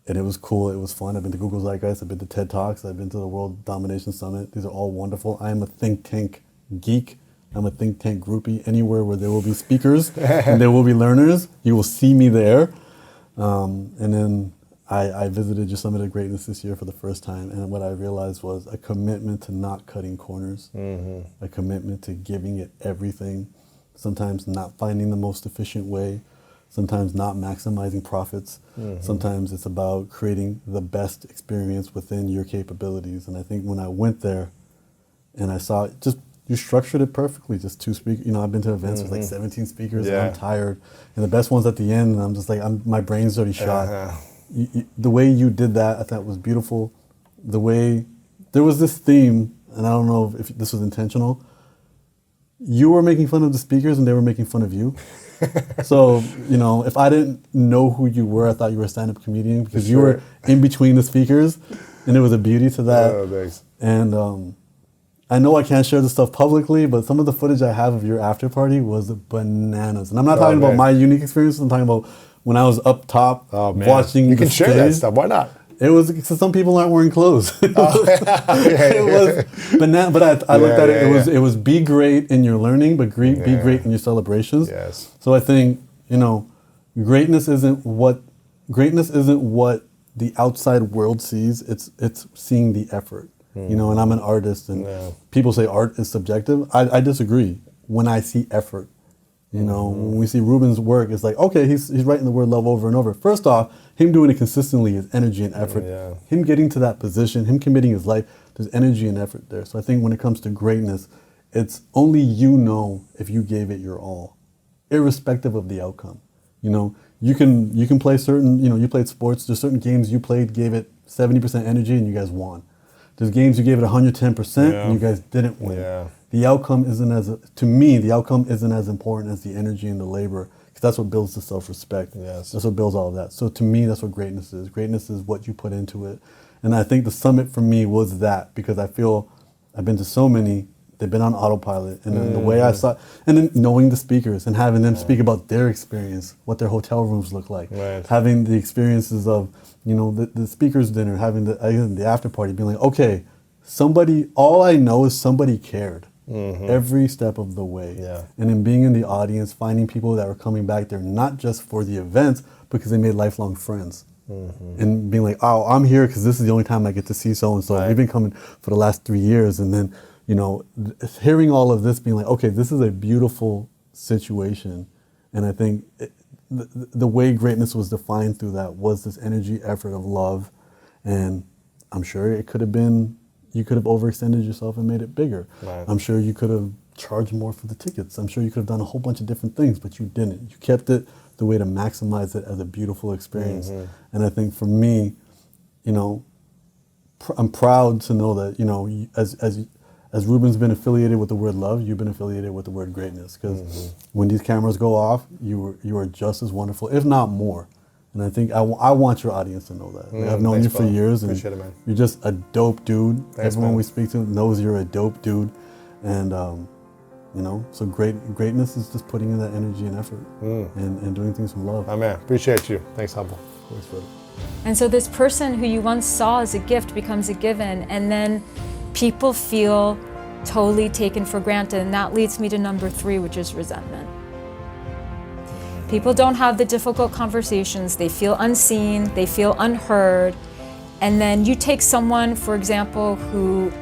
And it was cool. It was fun. I've been to Google Zeitgeist. I've been to TED Talks. I've been to the World Domination Summit. These are all wonderful. I am a think tank geek. I'm a think tank groupie. Anywhere where there will be speakers and there will be learners, you will see me there. And then I visited your Summit of Greatness this year for the first time, and what I realized was a commitment to not cutting corners, a commitment to giving it everything, sometimes not finding the most efficient way, sometimes not maximizing profits, sometimes it's about creating the best experience within your capabilities. And I think when I went there and I saw it, just you structured it perfectly, just two speakers. I've been to events with like 17 speakers and I'm tired, and the best one's at the end, and I'm just like, my brain's already shot. The way you did that, I thought was beautiful. The way, there was this theme, and I don't know if this was intentional. You were making fun of the speakers and they were making fun of you. So, if I didn't know who you were, I thought you were a stand-up comedian because you were in between the speakers, and there was a beauty to that. Oh, thanks. And I know I can't share this stuff publicly, but some of the footage I have of your after party was bananas. And I'm not talking about my unique experience, I'm talking about when I was up top watching you the can share that stuff. Why not? It was because some people aren't wearing clothes. It was banana, but I looked at it. It was be great in your learning, but be great in your celebrations. Yes. So I think greatness isn't what the outside world sees. It's seeing the effort. And I'm an artist, and people say art is subjective. I disagree. When I see effort. When we see Ruben's work, it's like, okay, he's writing the word love over and over. First off, him doing it consistently is energy and effort. Him getting to that position, him committing his life, there's energy and effort there. So I think when it comes to greatness, it's only if you gave it your all, irrespective of the outcome. You can play certain, you played sports, there's certain games you played, gave it 70% energy and you guys won. There's games you gave it 110% and you guys didn't win. Yeah. The outcome isn't as important as the energy and the labor, because that's what builds the self-respect. Yes. That's what builds all of that. So to me, that's what greatness is. Greatness is what you put into it. And I think the summit for me was that, because I feel I've been to so many, they've been on autopilot. And then the way I saw, and then knowing the speakers and having them speak about their experience, what their hotel rooms look like, having the experiences of, the speakers dinner, having the after party, being like, okay, all I know is somebody cared. Every step of the way. And then being in the audience, finding people that were coming back there, not just for the events, because they made lifelong friends. And being like, oh, I'm here because this is the only time I get to see so-and-so. We've been coming for the last 3 years. And then, hearing all of this, being like, okay, this is a beautiful situation. And I think the way greatness was defined through that was this energy, effort of love. And I'm sure it could have been, you could have overextended yourself and made it bigger. I'm sure you could have charged more for the tickets. I'm sure you could have done a whole bunch of different things, but you didn't. You kept it the way to maximize it as a beautiful experience. And I think for me, I'm proud to know that, as Ruben's been affiliated with the word love, you've been affiliated with the word greatness. Because when these cameras go off, you are just as wonderful, if not more. And I think I want your audience to know that. Like, I've known thanks, you for brother. years, and Appreciate it, man. you're just a dope dude. Thanks, Everyone man. we speak to knows you're a dope dude, and you know, so greatness is just putting in that energy and effort, and doing things from love. Oh, man, appreciate you. Thanks, Humble. Thanks, brother. And so this person who you once saw as a gift becomes a given, and then people feel totally taken for granted. And that leads me to number 3, which is resentment. People don't have the difficult conversations. They feel unseen, they feel unheard. And then you take someone, for example, who